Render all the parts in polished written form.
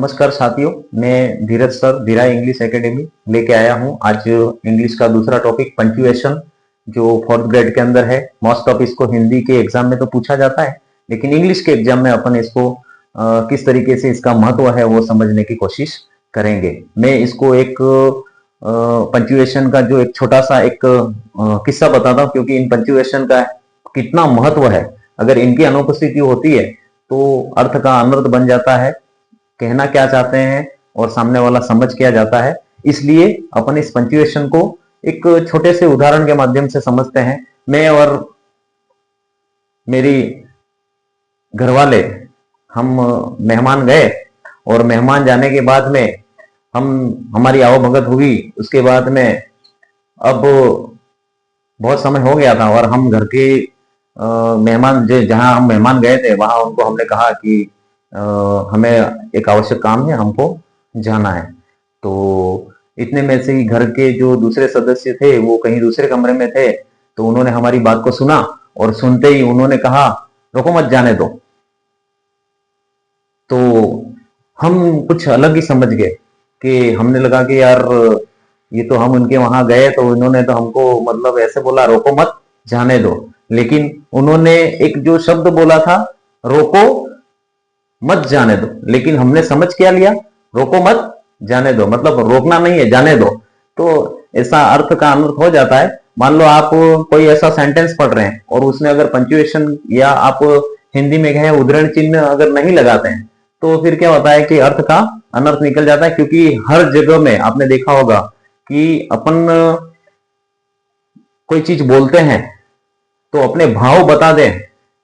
नमस्कार साथियों, मैं धीरज सर धीरा इंग्लिश एकेडमी लेके आया हूँ। आज इंग्लिश का दूसरा टॉपिक पंक्चुएशन, जो फोर्थ ग्रेड के अंदर है। मोस्ट ऑफ इसको हिंदी के एग्जाम में तो पूछा जाता है, लेकिन इंग्लिश के एग्जाम में अपन इसको किस तरीके से इसका महत्व है वो समझने की कोशिश करेंगे। मैं इसको एक पंक्चुएशन का जो एक छोटा सा एक किस्सा बताता हूँ, क्योंकि इन पंक्चुएशन का कितना महत्व है। अगर इनकी अनुपस्थिति होती है तो अर्थ का अनर्थ बन जाता है, कहना क्या चाहते हैं और सामने वाला समझ क्या जाता है। इसलिए अपन इस पंक्चुएशन को एक छोटे से उदाहरण के माध्यम से समझते हैं। मैं और मेरी घरवाले हम मेहमान गए, और मेहमान जाने के बाद में हमारी आवभगत हुई। उसके बाद में अब बहुत समय हो गया था, और हम घर के मेहमान जहां हम मेहमान गए थे वहां उनको हमने कहा कि हमें एक आवश्यक काम है, हमको जाना है। तो इतने में से ही घर के जो दूसरे सदस्य थे वो कहीं दूसरे कमरे में थे, तो उन्होंने हमारी बात को सुना, और सुनते ही उन्होंने कहा रुको मत, जाने दो। तो हम कुछ अलग ही समझ गए कि हमने लगा कि यार ये तो हम उनके वहां गए तो इन्होंने तो हमको मतलब ऐसे बोला रोको मत, जाने दो। लेकिन उन्होंने एक जो शब्द बोला था रोको मत, जाने दो, लेकिन हमने समझ क्या लिया, रोको मत जाने दो मतलब रोकना नहीं है, जाने दो। तो ऐसा अर्थ का अनर्थ हो जाता है। मान लो आप कोई ऐसा सेंटेंस पढ़ रहे हैं और उसमें अगर पंक्चुएशन या आप हिंदी में कहें उद्धरण चिन्ह अगर नहीं लगाते हैं तो फिर क्या होता है कि अर्थ का अनर्थ निकल जाता है। क्योंकि हर जगह में आपने देखा होगा कि अपन कोई चीज बोलते हैं तो अपने भाव बता दें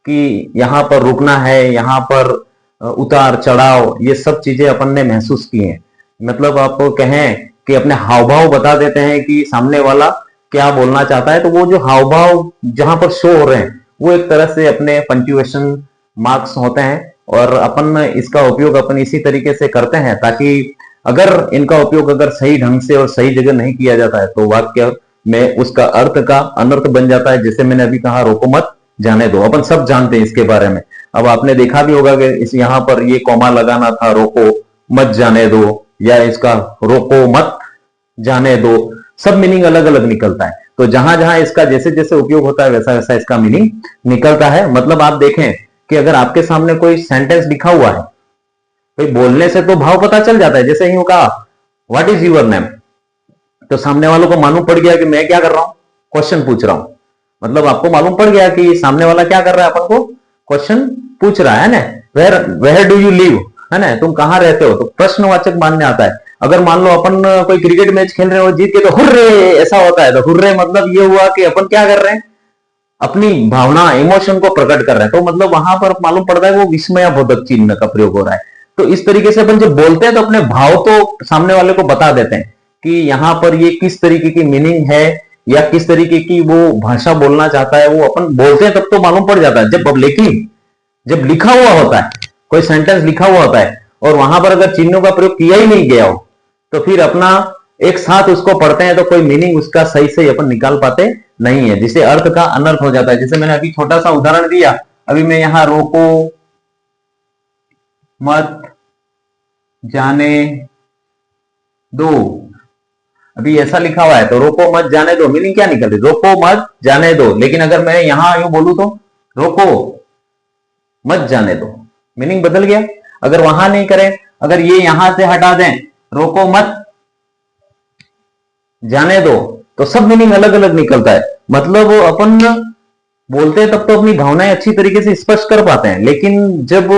कि यहां पर रुकना है, यहां पर उतार चढ़ाव, ये सब चीजें अपन ने महसूस की हैं। मतलब आप कहें कि अपने हाव भाव बता देते हैं कि सामने वाला क्या बोलना चाहता है, तो वो जो हाव भाव जहां पर शो हो रहे हैं वो एक तरह से अपने पंक्चुएशन मार्क्स होते हैं। और अपन इसका उपयोग अपन इसी तरीके से करते हैं ताकि अगर इनका उपयोग अगर सही ढंग से और सही जगह नहीं किया जाता है तो वाक्य में उसका अर्थ का अनर्थ बन जाता है। जैसे मैंने अभी कहा रोको मत, जाने दो, अपन सब जानते हैं इसके बारे में। अब आपने देखा भी होगा कि इस यहां पर ये कॉमा लगाना था, रोको मत जाने दो, या इसका रोको मत जाने दो, सब मीनिंग अलग अलग निकलता है। तो जहां जहां इसका जैसे जैसे उपयोग होता है वैसा वैसा इसका मीनिंग निकलता है। मतलब आप देखें कि अगर आपके सामने कोई सेंटेंस लिखा हुआ है, भाई बोलने से तो भाव पता चल जाता है। जैसे यूं कहा व्हाट इज यूर नेम, तो सामने वालों को मालूम पड़ गया कि मैं क्या कर रहा हूं, क्वेश्चन पूछ रहा हूं। मतलब आपको मालूम पड़ गया कि सामने वाला क्या कर रहा है, अपन को क्वेश्चन पूछ रहा है ना। वेयर डू यू लिव, है ना, तुम कहां रहते हो, तो प्रश्नवाचक मानने आता है। अगर मान लो अपन कोई क्रिकेट मैच खेल रहे हो, जीत के तो हुर्रे ऐसा होता है, तो हुर्रे मतलब ये हुआ कि अपन क्या कर रहे हैं, अपनी भावना इमोशन को प्रकट कर रहे हैं। तो मतलब वहां पर मालूम पड़ता है वो विस्मयाबोधक चिन्ह का प्रयोग हो रहा है। तो इस तरीके से अपन जब बोलते हैं तो अपने भाव तो सामने वाले को बता देते हैं कि यहां पर ये किस तरीके की मीनिंग है या किस तरीके की वो भाषा बोलना चाहता है, वो अपन बोलते हैं तब तो मालूम पड़ जाता है। लेकिन जब लिखा हुआ होता है, कोई सेंटेंस लिखा हुआ होता है और वहां पर अगर चिन्हों का प्रयोग किया ही नहीं गया हो तो फिर अपना एक साथ उसको पढ़ते हैं तो कोई मीनिंग उसका सही से अपन निकाल पाते नहीं है, जिसे अर्थ का अनर्थ हो जाता है। जैसे मैंने अभी छोटा सा उदाहरण दिया, अभी मैं यहां रोको मत जाने दो, अभी ऐसा लिखा हुआ है तो रोको मत जाने दो, मीनिंग क्या निकल रही, रोको मत जाने दो। लेकिन अगर मैं यहां यूं बोलूं तो रोको मत जाने दो, मीनिंग बदल गया। अगर वहां नहीं करें, अगर ये यहां से हटा दें रोको मत जाने दो, तो सब मीनिंग अलग अलग निकलता है। मतलब अपन बोलते हैं तब तो अपनी भावनाएं अच्छी तरीके से स्पष्ट कर पाते हैं, लेकिन जब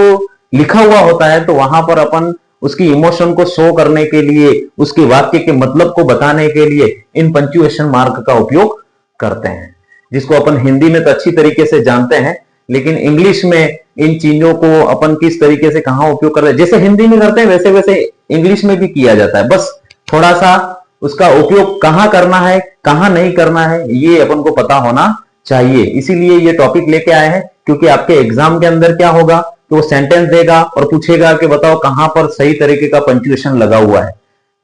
लिखा हुआ होता है तो वहां पर अपन उसकी इमोशन को शो करने के लिए, उसके वाक्य के मतलब को बताने के लिए इन पंक्चुएशन मार्क का उपयोग करते हैं, जिसको अपन हिंदी में तो अच्छी तरीके से जानते हैं, लेकिन इंग्लिश में इन चीजों को अपन किस तरीके से कहां उपयोग कर रहे हैं, जैसे हिंदी में करते हैं वैसे वैसे इंग्लिश में भी किया जाता है। बस थोड़ा सा उसका उपयोग कहां करना है कहां नहीं करना है ये अपन को पता होना चाहिए। इसीलिए ये टॉपिक लेके आए हैं, क्योंकि आपके एग्जाम के अंदर क्या होगा तो वो सेंटेंस देगा और पूछेगा कि बताओ कहां पर सही तरीके का पंक्चुएशन लगा हुआ है।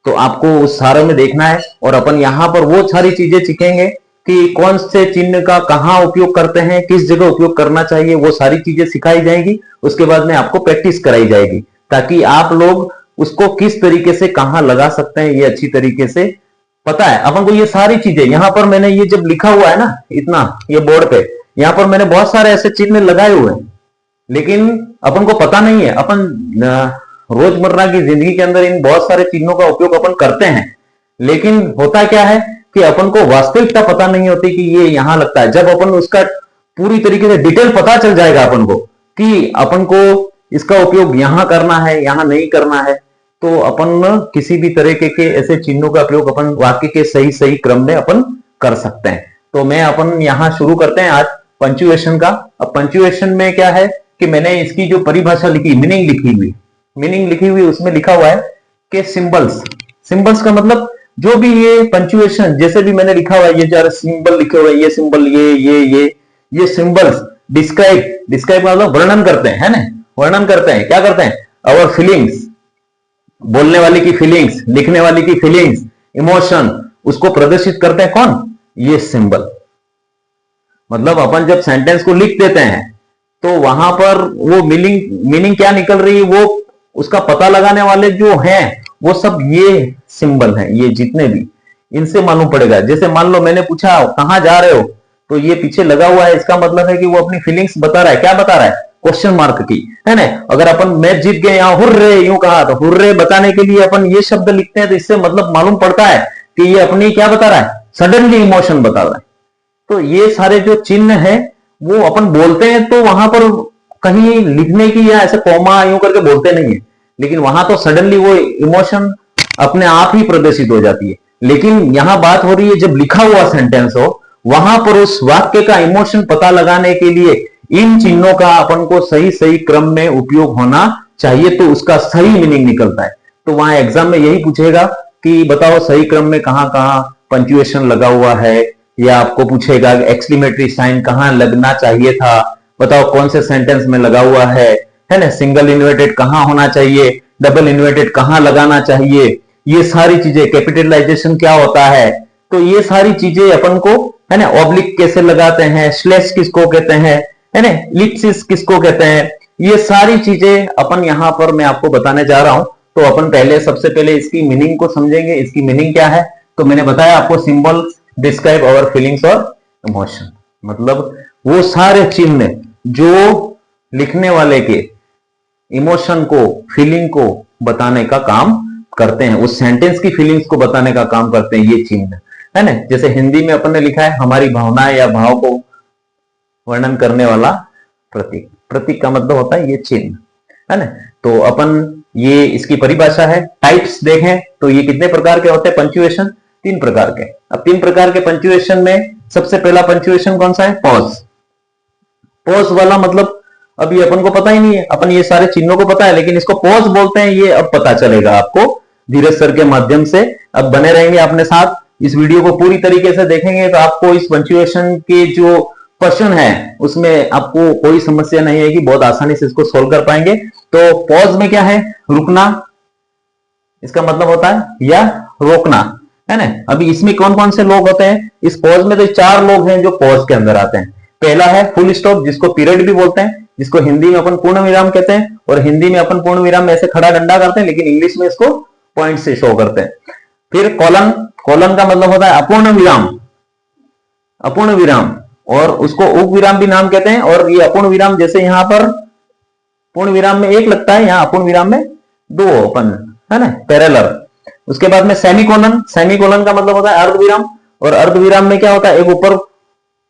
तो आपको उस सारे में देखना है, और अपन यहां पर वो सारी चीजें सीखेंगे कि कौन से चिन्ह का कहां उपयोग करते हैं, किस जगह उपयोग करना चाहिए, वो सारी चीजें सिखाई जाएंगी। उसके बाद में आपको प्रैक्टिस कराई जाएगी ताकि आप लोग उसको किस तरीके से कहां लगा सकते हैं ये अच्छी तरीके से पता है अपन को। ये सारी चीजें यहां पर मैंने ये जब लिखा हुआ है ना इतना ये बोर्ड पे, यहां पर मैंने बहुत सारे ऐसे चिन्ह लगाए हुए हैं, लेकिन अपन को पता नहीं है। अपन रोजमर्रा की जिंदगी के अंदर इन बहुत सारे चिन्हों का उपयोग अपन करते हैं, लेकिन होता क्या है कि अपन को वास्तविकता पता नहीं होती कि ये यहां लगता है। जब अपन उसका पूरी तरीके से डिटेल पता चल जाएगा अपन को कि अपन को इसका उपयोग यहां करना है यहां नहीं करना है, तो अपन किसी भी तरीके के ऐसे चिन्हों का प्रयोग अपन वाक्य के सही सही क्रम में अपन कर सकते हैं। तो मैं अपन यहां शुरू करते हैं आज पंक्चुएशन का। अब पंक्चुएशन में क्या है कि मैंने इसकी जो परिभाषा लिखी, मीनिंग लिखी हुई उसमें लिखा हुआ है कि सिंबल्स का मतलब जो भी ये पंक्चुएशन जैसे भी मैंने लिखा हुआ है, ये जो सिंबल लिखे हुए ये सिंबल ये सिंबल्स डिस्क्राइब मतलब वर्णन करते हैं, है ना, वर्णन करते हैं। क्या करते हैं? अवर फीलिंग्स, बोलने वाले की फीलिंग्स, लिखने वाले की फीलिंग्स, इमोशन, उसको प्रदर्शित करते हैं कौन? ये सिंबल। मतलब अपन जब सेंटेंस को लिख देते हैं तो वहां पर वो मीनिंग क्या निकल रही है वो उसका पता लगाने वाले जो हैं वो सब ये सिंबल हैं, ये जितने भी, इनसे मालूम पड़ेगा। जैसे मान लो मैंने पूछा कहां जा रहे हो, तो ये पीछे लगा हुआ है, इसका मतलब है कि वो अपनी फीलिंग्स बता रहा है। क्या बता रहा है? क्वेश्चन मार्क की, है ना। अगर अपन मैच जीत गए यहां हुर्रे यूं कहा, तो हुर्रे बताने के लिए अपन ये शब्द लिखते हैं, तो इससे मतलब मालूम पड़ता है कि ये अपनी क्या बता रहा है? सडनली इमोशन बता रहा है। तो ये सारे जो चिन्ह है वो अपन बोलते हैं तो वहां पर कहीं लिखने की या ऐसे कॉमा यूं करके बोलते नहीं है, लेकिन वहां तो सडनली वो इमोशन अपने आप ही प्रदर्शित हो जाती है। लेकिन यहां बात हो रही है जब लिखा हुआ सेंटेंस हो, वहां पर उस वाक्य का इमोशन पता लगाने के लिए इन चिन्हों का अपन को सही सही क्रम में उपयोग होना चाहिए, तो उसका सही मीनिंग निकलता है। तो वहां एग्जाम में यही पूछेगा कि बताओ सही क्रम में कहां कहां पंक्चुएशन लगा हुआ है, या आपको पूछेगा एक्सक्लेमेटरी साइन कहां लगना चाहिए था, बताओ कौन से सेंटेंस में लगा हुआ है ना। सिंगल इन्वर्टेड कहां होना चाहिए, डबल इन्वर्टेड कहां लगाना चाहिए, ये सारी चीजें, कैपिटलाइजेशन क्या होता है, तो ये सारी चीजें अपन को, है ना, ऑब्लिक कैसे लगाते हैं, स्लैश किसको कहते हैं, है ना, इलिप्सिस किसको कहते हैं, ये सारी चीजें अपन यहां पर मैं आपको बताने जा रहा हूं। तो अपन पहले सबसे पहले इसकी मीनिंग को समझेंगे। इसकी मीनिंग क्या है? तो मैंने बताया आपको सिंबल्स डिस्क्राइब आवर फीलिंग्स और इमोशन, मतलब वो सारे चिन्ह जो लिखने वाले के इमोशन को, फीलिंग को बताने का काम करते हैं, उस सेंटेंस की फीलिंग्स को बताने का काम करते हैं ये चिन्ह, है ना। जैसे हिंदी में अपन ने लिखा है हमारी भावनाएं या भाव को वर्णन करने वाला प्रतीक। प्रतीक का मतलब होता है ये चिन्ह, है ना। तो अपन ये इसकी परिभाषा है। टाइप्स देखें तो ये कितने प्रकार के होते हैं पंक्चुएशन? 3 प्रकार के। अब 3 प्रकार के पंक्चुएशन में सबसे पहला पंक्चुएशन कौन सा है? पॉज। पॉज वाला मतलब अभी अपन को पता ही नहीं है, अपन ये सारे चिन्हों को पता है लेकिन इसको पॉज बोलते हैं, ये अब पता चलेगा आपको धीरज सर के माध्यम से। अब बने रहेंगे अपने साथ, इस वीडियो को पूरी तरीके से देखेंगे तो आपको इस पंक्चुएशन के जो क्वेश्चन है उसमें आपको कोई समस्या नहीं है कि बहुत आसानी से इसको सोल्व कर पाएंगे। तो पॉज में क्या है? रुकना, इसका मतलब होता है या रोकना, है ना। अभी इसमें कौन कौन से लोग होते हैं इस पॉज में? तो 4 लोग हैं जो पॉज के अंदर आते हैं। पहला है फुल स्टॉप, जिसको पीरियड भी बोलते हैं, जिसको हिंदी में अपन पूर्ण विराम कहते हैं, और हिंदी में अपन पूर्ण विराम में ऐसे खड़ा डंडा करते हैं, लेकिन इंग्लिश में इसको पॉइंट से शो करते हैं। फिर कॉलन, कॉलन का मतलब होता है अपूर्ण विराम, अपूर्ण विराम, और उसको उप विराम भी नाम कहते हैं। और ये अपूर्ण विराम जैसे यहां पर पूर्ण विराम में 1 लगता है, यहां अपूर्ण विराम में 2 अपन, है ना, पैरेलल। उसके बाद में सेमीकोलन, सेमीकोलन का मतलब होता है अर्ध विराम, और अर्ध विराम में क्या होता है? एक ऊपर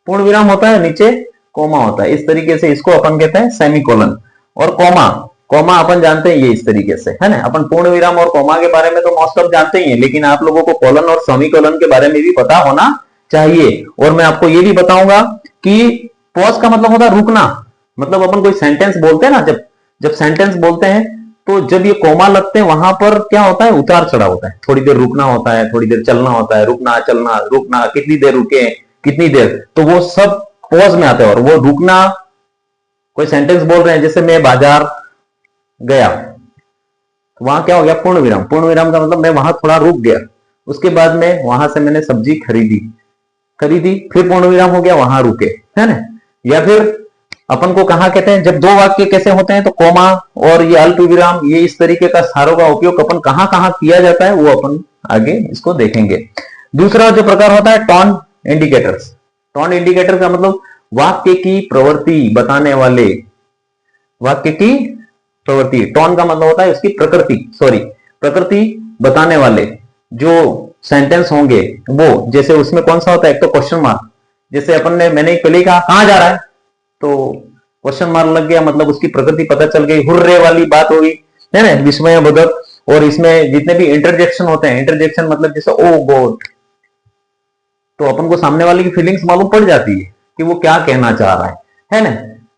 पूर्ण विराम होता है, नीचे कोमा होता है। इस तरीके से इसको अपन कहते हैं सेमीकोलन। और कोमा, कोमा अपन जानते हैं ये इस तरीके से, है ना। अपन पूर्ण विराम और कोमा के बारे में तो मोस्ट ऑफ जानते ही हैं, लेकिन आप लोगों को कोलन और सेमीकोलन के बारे में भी पता होना चाहिए। और मैं आपको ये भी बताऊंगा कि पॉज का मतलब होता है रुकना। मतलब अपन कोई सेंटेंस बोलते हैं ना, जब सेंटेंस बोलते हैं तो जब ये कोमा लगते हैं वहां पर क्या होता है? उतार चढ़ाव होता है। थोड़ी देर रुकना होता है, थोड़ी देर चलना होता है, रुकना, चलना, रुकना, कितनी देर रुके, कितनी देर, तो वो सब पॉज में आते हैं। और वो रुकना, कोई सेंटेंस बोल रहे हैं जैसे मैं बाजार गया, वहां क्या हो गया? पूर्ण विराम। पूर्ण विराम का मतलब मैं वहां थोड़ा रुक गया, उसके बाद में वहां से मैंने सब्जी खरीदी, फिर पूर्ण विराम हो गया, वहां रुके, है ना। या फिर अपन को कहा कहते हैं, जब दो वाक्य कैसे होते हैं तो कोमा और ये अल्प विराम, ये इस तरीके का स्थानों का उपयोग अपन कहां कहां किया जाता है वो अपन आगे इसको देखेंगे। दूसरा जो प्रकार होता है टोन इंडिकेटर्स। टोन इंडिकेटर का मतलब वाक्य की प्रवृत्ति बताने वाले, वाक्य की प्रवृत्ति, टोन का मतलब होता है उसकी प्रकृति, प्रकृति बताने वाले जो सेंटेंस होंगे वो, जैसे उसमें कौन सा होता है, एक तो क्वेश्चन मार्क, जैसे अपन ने, मैंने पहले ही कहा कहां जा रहा है तो क्वेश्चन मार्क लग गया, मतलब उसकी प्रकृति पता चल गई, हुर्रे वाली बात होगी, है ना, विस्मय बोधक। और इसमें जितने भी इंटरजेक्शन होते हैं, इंटरजेक्शन मतलब जैसे ओ गॉड, तो अपन को सामने वाले की फीलिंग्स मालूम पड़ जाती है कि वो क्या कहना चाह रहा है ना।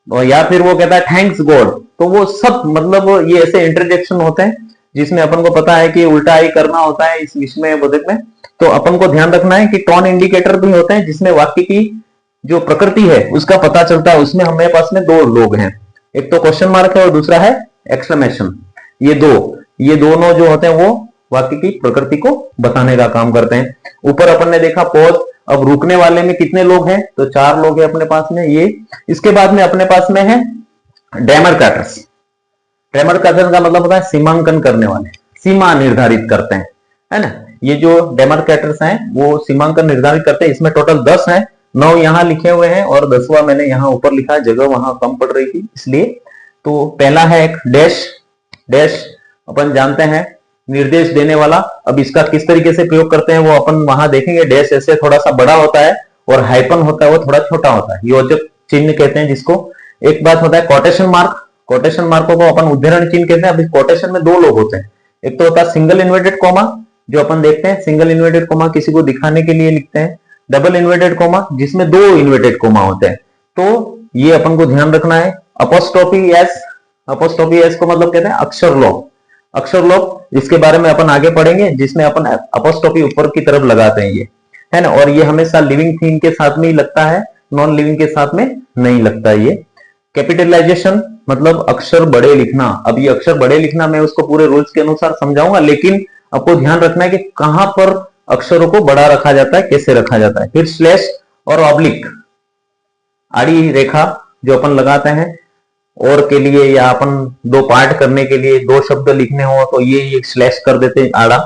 और या फिर वो कहता है थैंक्स गॉड, तो वो सब मतलब ये ऐसे इंटरजेक्शन होते हैं जिसमें अपन को पता है कि उल्टा ही करना होता है इस विस्मय बोधक में। तो अपन को ध्यान रखना है कि टोन इंडिकेटर भी होते हैं जिसमें वाक्य की जो प्रकृति है उसका पता चलता है। उसमें हमारे पास में दो लोग हैं, एक तो क्वेश्चन मार्क है और दूसरा है एक्सक्लेमेशन। ये दोनों जो होते हैं वो वाक्य की प्रकृति को बताने का काम करते हैं। ऊपर अपन ने देखा पॉज, अब रुकने वाले में कितने लोग हैं तो 4 लोग हैं अपने पास में ये। इसके बाद में अपने पास में है डेमरकैटर्स। डेमरकैटर्स का मतलब होता है सीमांकन करने वाले, सीमा निर्धारित करते हैं, है ना। ये जो डेमरकैटर्स हैं वो सीमांकन निर्धारित करते हैं। इसमें टोटल 10 हैं, 9 यहां लिखे हुए हैं और 10वां मैंने यहां ऊपर लिखा, जगह वहां कम पड़ रही थी इसलिए। तो पहला है एक डैश। डैश अपन जानते हैं निर्देश देने वाला। अब इसका किस तरीके से प्रयोग करते हैं वो अपन वहां देखेंगे। डैश ऐसे थोड़ा सा बड़ा होता है और हाइपन होता है वो थोड़ा छोटा होता है, योजक चिन्ह कहते हैं जिसको। एक बात होता है कोटेशन मार्क। कोटेशन मार्कों को अपन उद्धरण चिन्ह कहते हैं। अब इस कोटेशन में 2 लोग होते हैं, एक तो होता है सिंगल इन्वर्टेड कोमा, जो अपन देखते हैं सिंगल इन्वर्टेड कोमा किसी को दिखाने के लिए लिखते हैं, डबल इन्वर्टेड कोमा जिसमें 2 इन्वर्टेड कोमा होते हैं। तो ये अपन को ध्यान रखना है। अपोस्ट्रोफी एस, अपोस्ट्रोफी एस को मतलब कहते हैं अक्षर लोप। अक्षर लोप इसके बारे में अपन आगे पढ़ेंगे, जिसमें अपन अपोस्ट्रोफी ऊपर की तरफ लगाते हैं ये, है ना। और ये हमेशा लिविंग थिंग के साथ में ही लगता है, नॉन लिविंग के साथ में नहीं लगता ये। कैपिटलाइजेशन मतलब अक्षर बड़े लिखना। अब ये अक्षर बड़े लिखना मैं उसको पूरे रूल्स के अनुसार समझाऊंगा, लेकिन आपको ध्यान रखना है कि कहां पर अक्षरों को बड़ा रखा जाता है, कैसे रखा जाता है। फिर स्लैश और ऑब्लिक, आड़ी रेखा जो अपन लगाते हैं और के लिए, या अपन 2 पार्ट करने के लिए 2 शब्द लिखने हो तो ये स्लैश कर देते हैं आड़ा।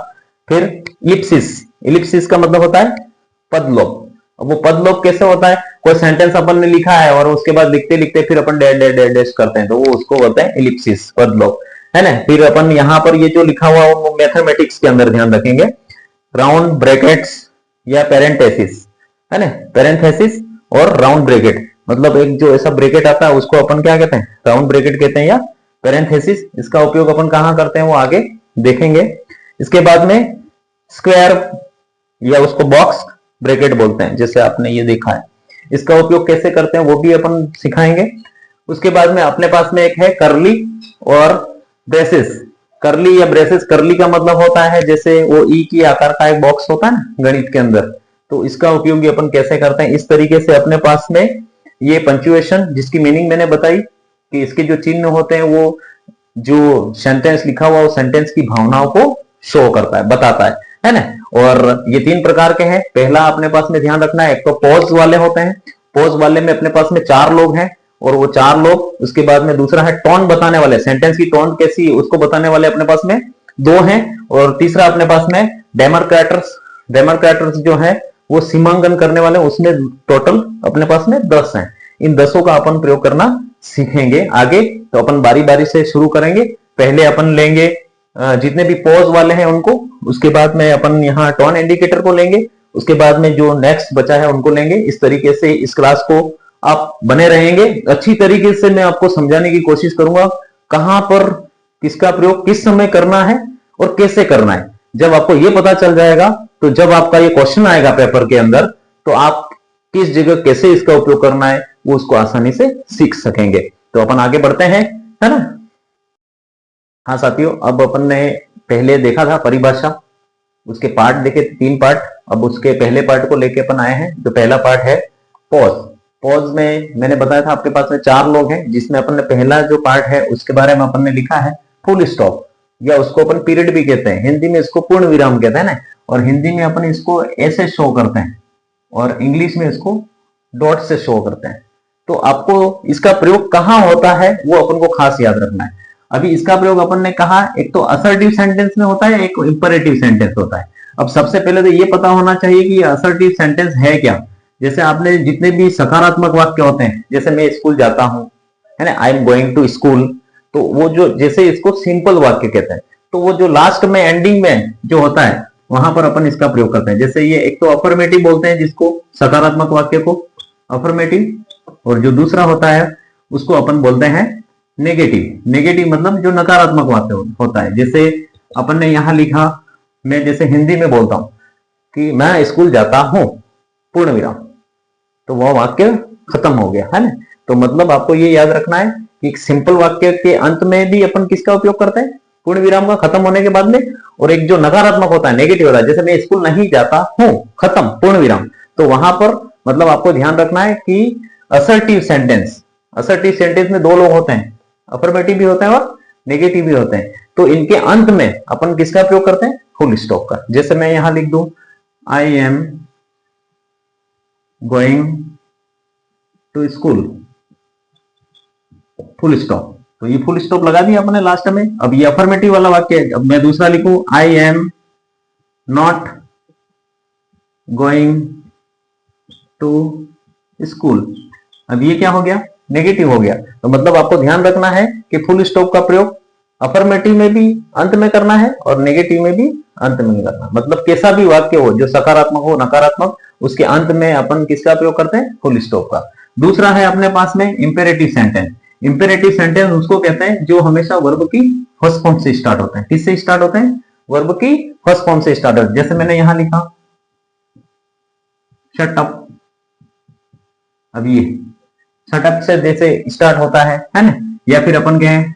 फिर इलिप्सिस, इलिप्सिस का मतलब होता है पदलोप। अब वो पदलोप कैसे होता है, कोई सेंटेंस अपन ने लिखा है और उसके बाद लिखते लिखते फिर अपन डैश डैश डैश डैश करते हैं तो वो उसको बोलते हैं इलिप्सिस, पदलोप, है ना। फिर अपन यहाँ पर ये जो लिखा हुआ वो मैथमेटिक्स के अंदर ध्यान रखेंगे, राउंड ब्रैकेट्स या पेरेंथेसिस, है ना। पेरेंथेसिस और राउंड ब्रैकेट, मतलब एक जो ऐसा ब्रैकेट आता है उसको अपन क्या कहते हैं, राउंड ब्रैकेट कहते हैं या पेरेंथेसिस। इसका उपयोग अपन कहां करते हैं वो आगे देखेंगे। इसके बाद में स्क्वायर या उसको बॉक्स ब्रैकेट बोलते हैं, जैसे आपने ये देखा है। इसका उपयोग कैसे करते हैं वो भी अपन सिखाएंगे। उसके बाद में अपने पास में एक है करली और ब्रेसेस। करली या ब्रेसेस, करली का मतलब होता है जैसे वो ई की आकार का एक बॉक्स होता है ना गणित के अंदर, तो इसका उपयोग अपन कैसे करते हैं। इस तरीके से अपने पास में ये पंक्चुएशन, जिसकी मीनिंग मैंने बताई कि इसके जो चिन्ह होते हैं वो जो सेंटेंस लिखा हुआ वो सेंटेंस की भावनाओं को शो करता है, बताता है ना। और ये 3 प्रकार के हैं। पहला अपने पास में ध्यान रखना है, एक तो पॉज वाले होते हैं। पॉज वाले में अपने पास में 4 लोग हैं और वो 4 लोग, उसके बाद में दूसरा है टोन बताने वाले, सेंटेंस की टोन कैसी उसको बताने वाले अपने पास में 2 हैं। और तीसरा अपने पास में डेमरकैटर्स। डेमरकैटर्स जो है वो सीमांकन करने वाले, उसमें टोटल अपने पास में 10 हैं। इन 10 का अपन प्रयोग करना सीखेंगे आगे। तो अपन बारी बारी से शुरू करेंगे। पहले अपन लेंगे जितने भी पॉज वाले हैं उनको, उसके बाद में अपन यहाँ टोन इंडिकेटर को लेंगे, उसके बाद में जो नेक्स्ट बचा है उनको लेंगे। इस तरीके से इस क्लास को आप बने रहेंगे। अच्छी तरीके से मैं आपको समझाने की कोशिश करूंगा कहां पर किसका प्रयोग किस समय करना है और कैसे करना है। जब आपको ये पता चल जाएगा तो जब आपका ये क्वेश्चन आएगा पेपर के अंदर तो आप किस जगह कैसे इसका उपयोग करना है वो उसको आसानी से सीख सकेंगे। तो अपन आगे बढ़ते हैं, है ना। हाँ साथियों, अब अपन ने पहले देखा था परिभाषा, उसके पार्ट देखे 3 पार्ट। अब उसके पहले पार्ट को लेके अपन आए हैं। जो पहला पार्ट है पॉज। पॉज में मैंने बताया था आपके पास में 4 लोग हैं, जिसमें अपन ने पहला जो पार्ट है उसके बारे में अपन ने लिखा है फुल स्टॉप, या उसको अपन पीरियड भी कहते हैं। हिंदी में इसको पूर्ण विराम कहते हैं ना, और हिंदी में अपन इसको ऐसे शो करते हैं और इंग्लिश में इसको डॉट से शो करते हैं। तो आपको इसका प्रयोग कहाँ होता है वो अपन को खास याद रखना है। अभी इसका प्रयोग अपन ने कहा एक तो असर्टिव सेंटेंस में होता है, एक इंपरेटिव सेंटेंस होता है। अब सबसे पहले तो ये पता होना चाहिए कि असर्टिव सेंटेंस है क्या। जैसे आपने जितने भी सकारात्मक वाक्य होते हैं, जैसे मैं स्कूल जाता हूं, है ना, I am going to school, तो वो जो जैसे इसको सिंपल वाक्य कहते हैं, तो वो जो लास्ट में एंडिंग में जो होता है वहां पर अपन इसका प्रयोग करते हैं। जैसे ये एक तो अफर्मेटिव बोलते हैं जिसको, सकारात्मक वाक्य को अफर्मेटिव, और जो दूसरा होता है उसको अपन बोलते हैं नेगेटिव। नेगेटिव मतलब जो नकारात्मक वाक्य होता है। जैसे अपन ने यहां लिखा, मैं जैसे हिंदी में बोलता हूं कि मैं स्कूल जाता हूं पूर्ण विराम, तो वह वाक्य खत्म हो गया, है ना। तो मतलब आपको ये याद रखना है कि एक सिंपल वाक्य के अंत में भी अपन किसका उपयोग करते हैं, पूर्ण विराम का, खत्म होने के बाद में। और एक जो नकारात्मक होता है, नेगेटिव होता है, जैसे मैं स्कूल नहीं जाता हूं, खत्म, पूर्ण विराम, तो वहां पर मतलब आपको ध्यान रखना है कि असर्टिव सेंटेंस, असर्टिव सेंटेंस में दो लोग होते हैं, अफर्मेटिव भी होते हैं और नेगेटिव भी होते हैं। तो इनके अंत में अपन किसका प्रयोग करते हैं, फुल स्टॉप का। जैसे मैं यहां लिख दूं, I am going to school, full stop, तो ये फुल स्टॉप लगा दिया अपने लास्ट में। अब ये अफर्मेटिव वाला वाक्य है। अब मैं दूसरा लिखूं, I am not going to school, अब ये क्या हो गया, नेगेटिव हो गया। तो मतलब आपको ध्यान रखना है कि फुल स्टॉप का प्रयोग अफर्मेटिव में भी अंत में करना है और नेगेटिव में भी अंत में करना। मतलब कैसा भी वाक्य हो, जो सकारात्मक हो नकारात्मक, उसके अंत में अपन किसका प्रयोग करते हैं, फुल स्टॉप का। दूसरा है अपने पास में इंपेरेटिव सेंटेंस। इंपेरेटिव सेंटेंस उसको कहते हैं जो हमेशा वर्ब की फर्स्ट फॉर्म से स्टार्ट होते हैं। किससे स्टार्ट होते हैं, वर्ब की फर्स्ट फॉर्म से स्टार्ट होते हैं। जैसे मैंने यहां लिखा शट अप, अब ये शट अप से जैसे स्टार्ट होता है ना। या फिर अपन कहें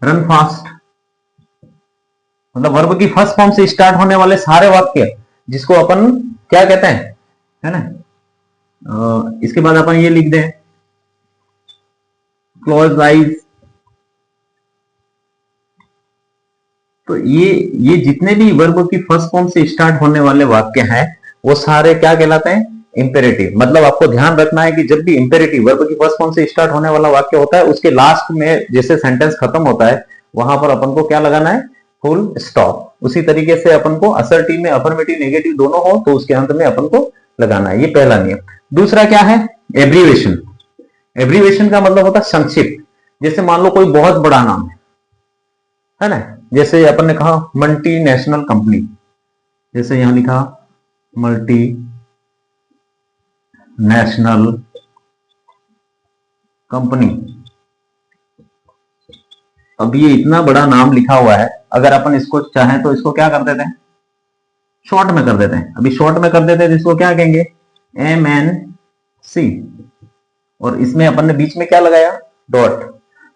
रन फास्ट, मतलब वर्ब की फर्स्ट फॉर्म से स्टार्ट होने वाले सारे वाक्य जिसको अपन क्या कहते हैं, है ना। इसके बाद अपन ये लिख दें, क्लोज आइज, तो ये जितने भी वर्ब की फर्स्ट फॉर्म से स्टार्ट होने वाले वाक्य हैं वो सारे क्या कहलाते हैं, इंपेरेटिव। मतलब आपको ध्यान रखना है कि जब भी इंपेरेटिव वर्ब की फर्स्ट फॉर्म से स्टार्ट होने वाला वाक्य होता है, उसके लास्ट में जैसे सेंटेंस खत्म होता है वहां पर अपन को क्या लगाना है, फुल स्टॉप। उसी तरीके से अपन को असर्टिव में अफर्मेटिव नेगेटिव दोनों हो तो उसके अंत में अपन को लगाना है। ये पहला नियम। दूसरा क्या है, एब्रीवेशन। एब्रीवेशन का मतलब होता है संक्षिप्त। जैसे मान लो कोई बहुत बड़ा नाम है ना, जैसे अपन ने कहा मल्टी नेशनल कंपनी, जैसे यहां लिखा मल्टी नेशनल कंपनी। अब ये इतना बड़ा नाम लिखा हुआ है, अगर अपन इसको चाहें तो इसको क्या कर देते हैं, शॉर्ट में कर देते हैं। अभी शॉर्ट में कर देते हैं जिसको क्या कहेंगे, MNC, और इसमें अपन ने बीच में क्या लगाया, डॉट।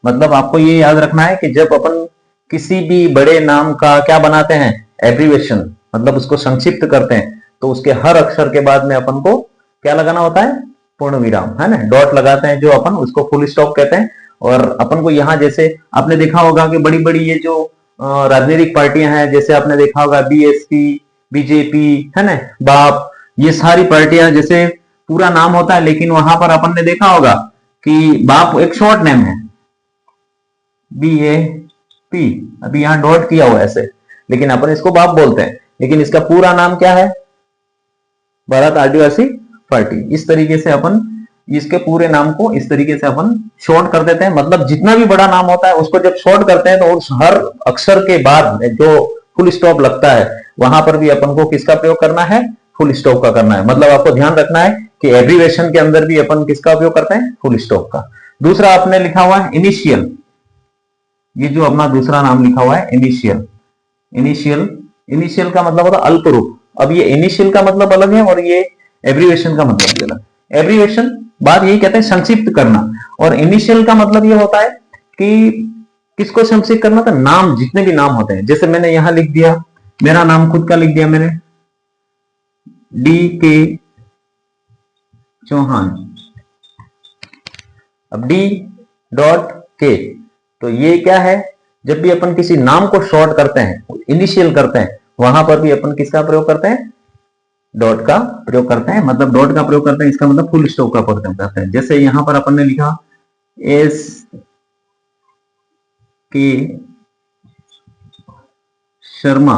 मतलब आपको ये याद रखना है कि जब अपन किसी भी बड़े नाम का क्या बनाते हैं, एब्रीवेशन, मतलब उसको संक्षिप्त करते हैं, तो उसके हर अक्षर के बाद में अपन को क्या लगाना होता है, पूर्ण विराम, है ना, डॉट लगाते हैं, जो अपन उसको फुल स्टॉप कहते हैं। और अपन को यहाँ जैसे आपने देखा होगा कि बड़ी बड़ी ये जो राजनीतिक पार्टियां हैं, जैसे आपने देखा होगा BSP, BJP, है ना, बाप, ये सारी पार्टियां जैसे पूरा नाम होता है, लेकिन वहां पर अपन ने देखा होगा कि बाप एक शॉर्ट नेम है, BAP, अभी यहां डॉट किया हुआ है ऐसे, लेकिन अपन इसको बाप बोलते हैं, लेकिन इसका पूरा नाम क्या है, भारत आदिवासी पार्टी। इस तरीके से अपन इसके पूरे नाम को इस तरीके से अपन शॉर्ट कर देते हैं। मतलब जितना भी बड़ा नाम होता है उसको जब शॉर्ट करते हैं तो उस हर अक्षर के बाद जो फुल स्टॉप लगता है वहां पर भी अपन को किसका प्रयोग करना है, फुल स्टॉप का करना है। मतलब आपको ध्यान रखना है कि एब्रीवेशन के अंदर भी अपन किसका उपयोग करते हैं, फुल स्टॉप का। दूसरा आपने लिखा हुआ है इनिशियल, ये जो अपना दूसरा नाम लिखा हुआ है इनिशियल। इनिशियल, इनिशियल का मतलब होता है अल्प रूप। अब ये इनिशियल का मतलब अलग है और ये एब्रीवेशन का मतलब भी अलग। एब्रीवेशन बात यही कहते हैं संक्षिप्त करना, और इनिशियल का मतलब ये होता है कि किसको संक्षिप्त करना था, नाम, जितने भी नाम होते हैं। जैसे मैंने यहां लिख दिया, मेरा नाम खुद का लिख दिया मैंने, DK चौहान। अब D.K, तो ये क्या है, जब भी अपन किसी नाम को शॉर्ट करते हैं, इनिशियल करते हैं, वहां पर भी अपन किसका प्रयोग करते हैं, डॉट का प्रयोग करते हैं, मतलब डॉट का प्रयोग करते हैं, इसका मतलब फुल स्टॉप का प्रयोग करते हैं। जैसे यहां पर अपन ने लिखा एस के शर्मा,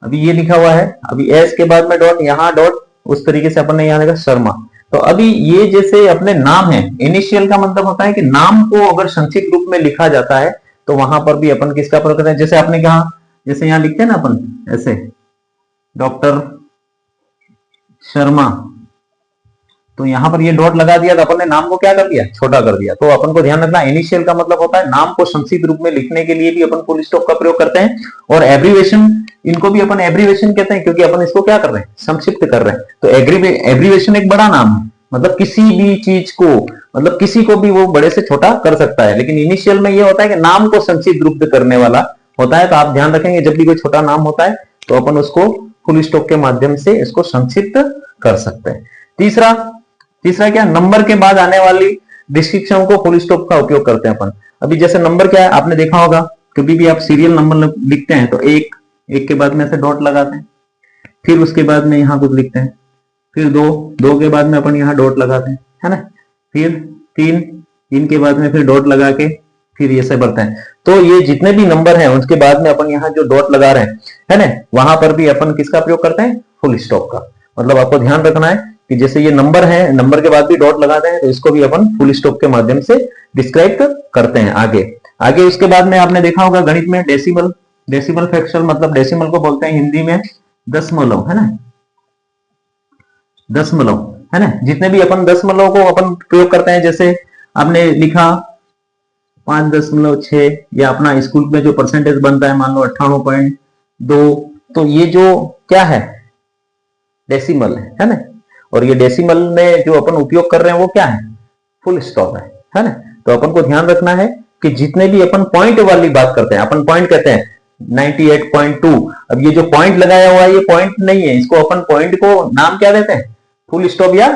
अभी ये लिखा हुआ है, अभी एस के बाद में डॉट, यहां डॉट, उस तरीके से अपन ने यहां लिखा शर्मा। तो अभी ये जैसे अपने नाम है, इनिशियल का मतलब होता है कि नाम को अगर संक्षिप्त रूप में लिखा जाता है तो वहां पर भी अपन किसका प्रयोग करते हैं, जैसे आपने कहा, जैसे यहां लिखते हैं ना अपन ऐसे डॉक्टर शर्मा, तो यहां पर ये डॉट लगा दिया तो अपन ने नाम को क्या कर दिया, छोटा कर दिया। तो अपन को ध्यान रखना, इनिशियल का मतलब होता है नाम को संक्षिप्त रूप में लिखने के लिए भी अपन फुल स्टॉप का प्रयोग करते हैं। और एब्रीवेशन, इनको भी अपन एब्रीवेशन कहते हैं क्योंकि अपन इसको क्या कर रहे हैं, संक्षिप्त कर रहे हैं। तो एब्रीवेशन एक बड़ा नाम है, मतलब किसी भी चीज को, मतलब किसी को भी वो बड़े से छोटा कर सकता है, लेकिन इनिशियल में ये होता है कि नाम को संक्षिप्त रूप करने वाला होता है। तो आप ध्यान रखेंगे जब भी कोई छोटा नाम होता है तो अपन उसको फुल स्टॉप के माध्यम से इसको संक्षिप्त कर सकते हैं। तीसरा क्या, नंबर के बाद आने वाली डिस्क्रिप्शन को फुल स्टॉप का उपयोग करते हैं अपन। अभी जैसे नंबर क्या है, आपने देखा होगा कभी भी आप सीरियल नंबर लिखते हैं तो एक के बाद में ऐसे डॉट लगाते हैं, फिर उसके बाद में यहां कुछ लिखते हैं, फिर दो के बाद में अपन यहाँ डॉट लगाते हैं, है ना, फिर तीन के बाद में फिर डॉट लगा के फिर ये से बढ़ता है। तो ये जितने भी नंबर हैं उसके बाद में अपन यहाँ जो डॉट लगा रहे हैं, है ना, वहां पर भी अपन किसका प्रयोग करते हैं, फुल स्टॉप का। मतलब आपको ध्यान रखना है कि जैसे ये नंबर है, नंबर के बाद भी डॉट लगाते हैं तो इसको भी अपन फुल स्टॉप के माध्यम से डिस्क्राइब करते हैं। आगे उसके बाद में आपने देखा होगा गणित में डेसिमल फ्रैक्शन, मतलब डेसिमल को बोलते हैं हिंदी में दशमलव, है ना, दशमलव, है ना। जितने भी अपन दशमलव को अपन प्रयोग करते हैं, जैसे आपने लिखा 5.6, या अपना स्कूल में जो परसेंटेज बनता है मान लो 98.2, तो ये जो क्या है, डेसिमल है ना। और ये डेसिमल में जो अपन उपयोग कर रहे हैं वो क्या है, फुल स्टॉप है ना। तो अपन को ध्यान रखना है कि जितने भी अपन पॉइंट वाली बात करते हैं, अपन पॉइंट कहते हैं 98.2, अब ये जो पॉइंट लगाया हुआ है ये पॉइंट नहीं है, इसको अपन पॉइंट को नाम क्या देते हैं, फुल स्टॉप या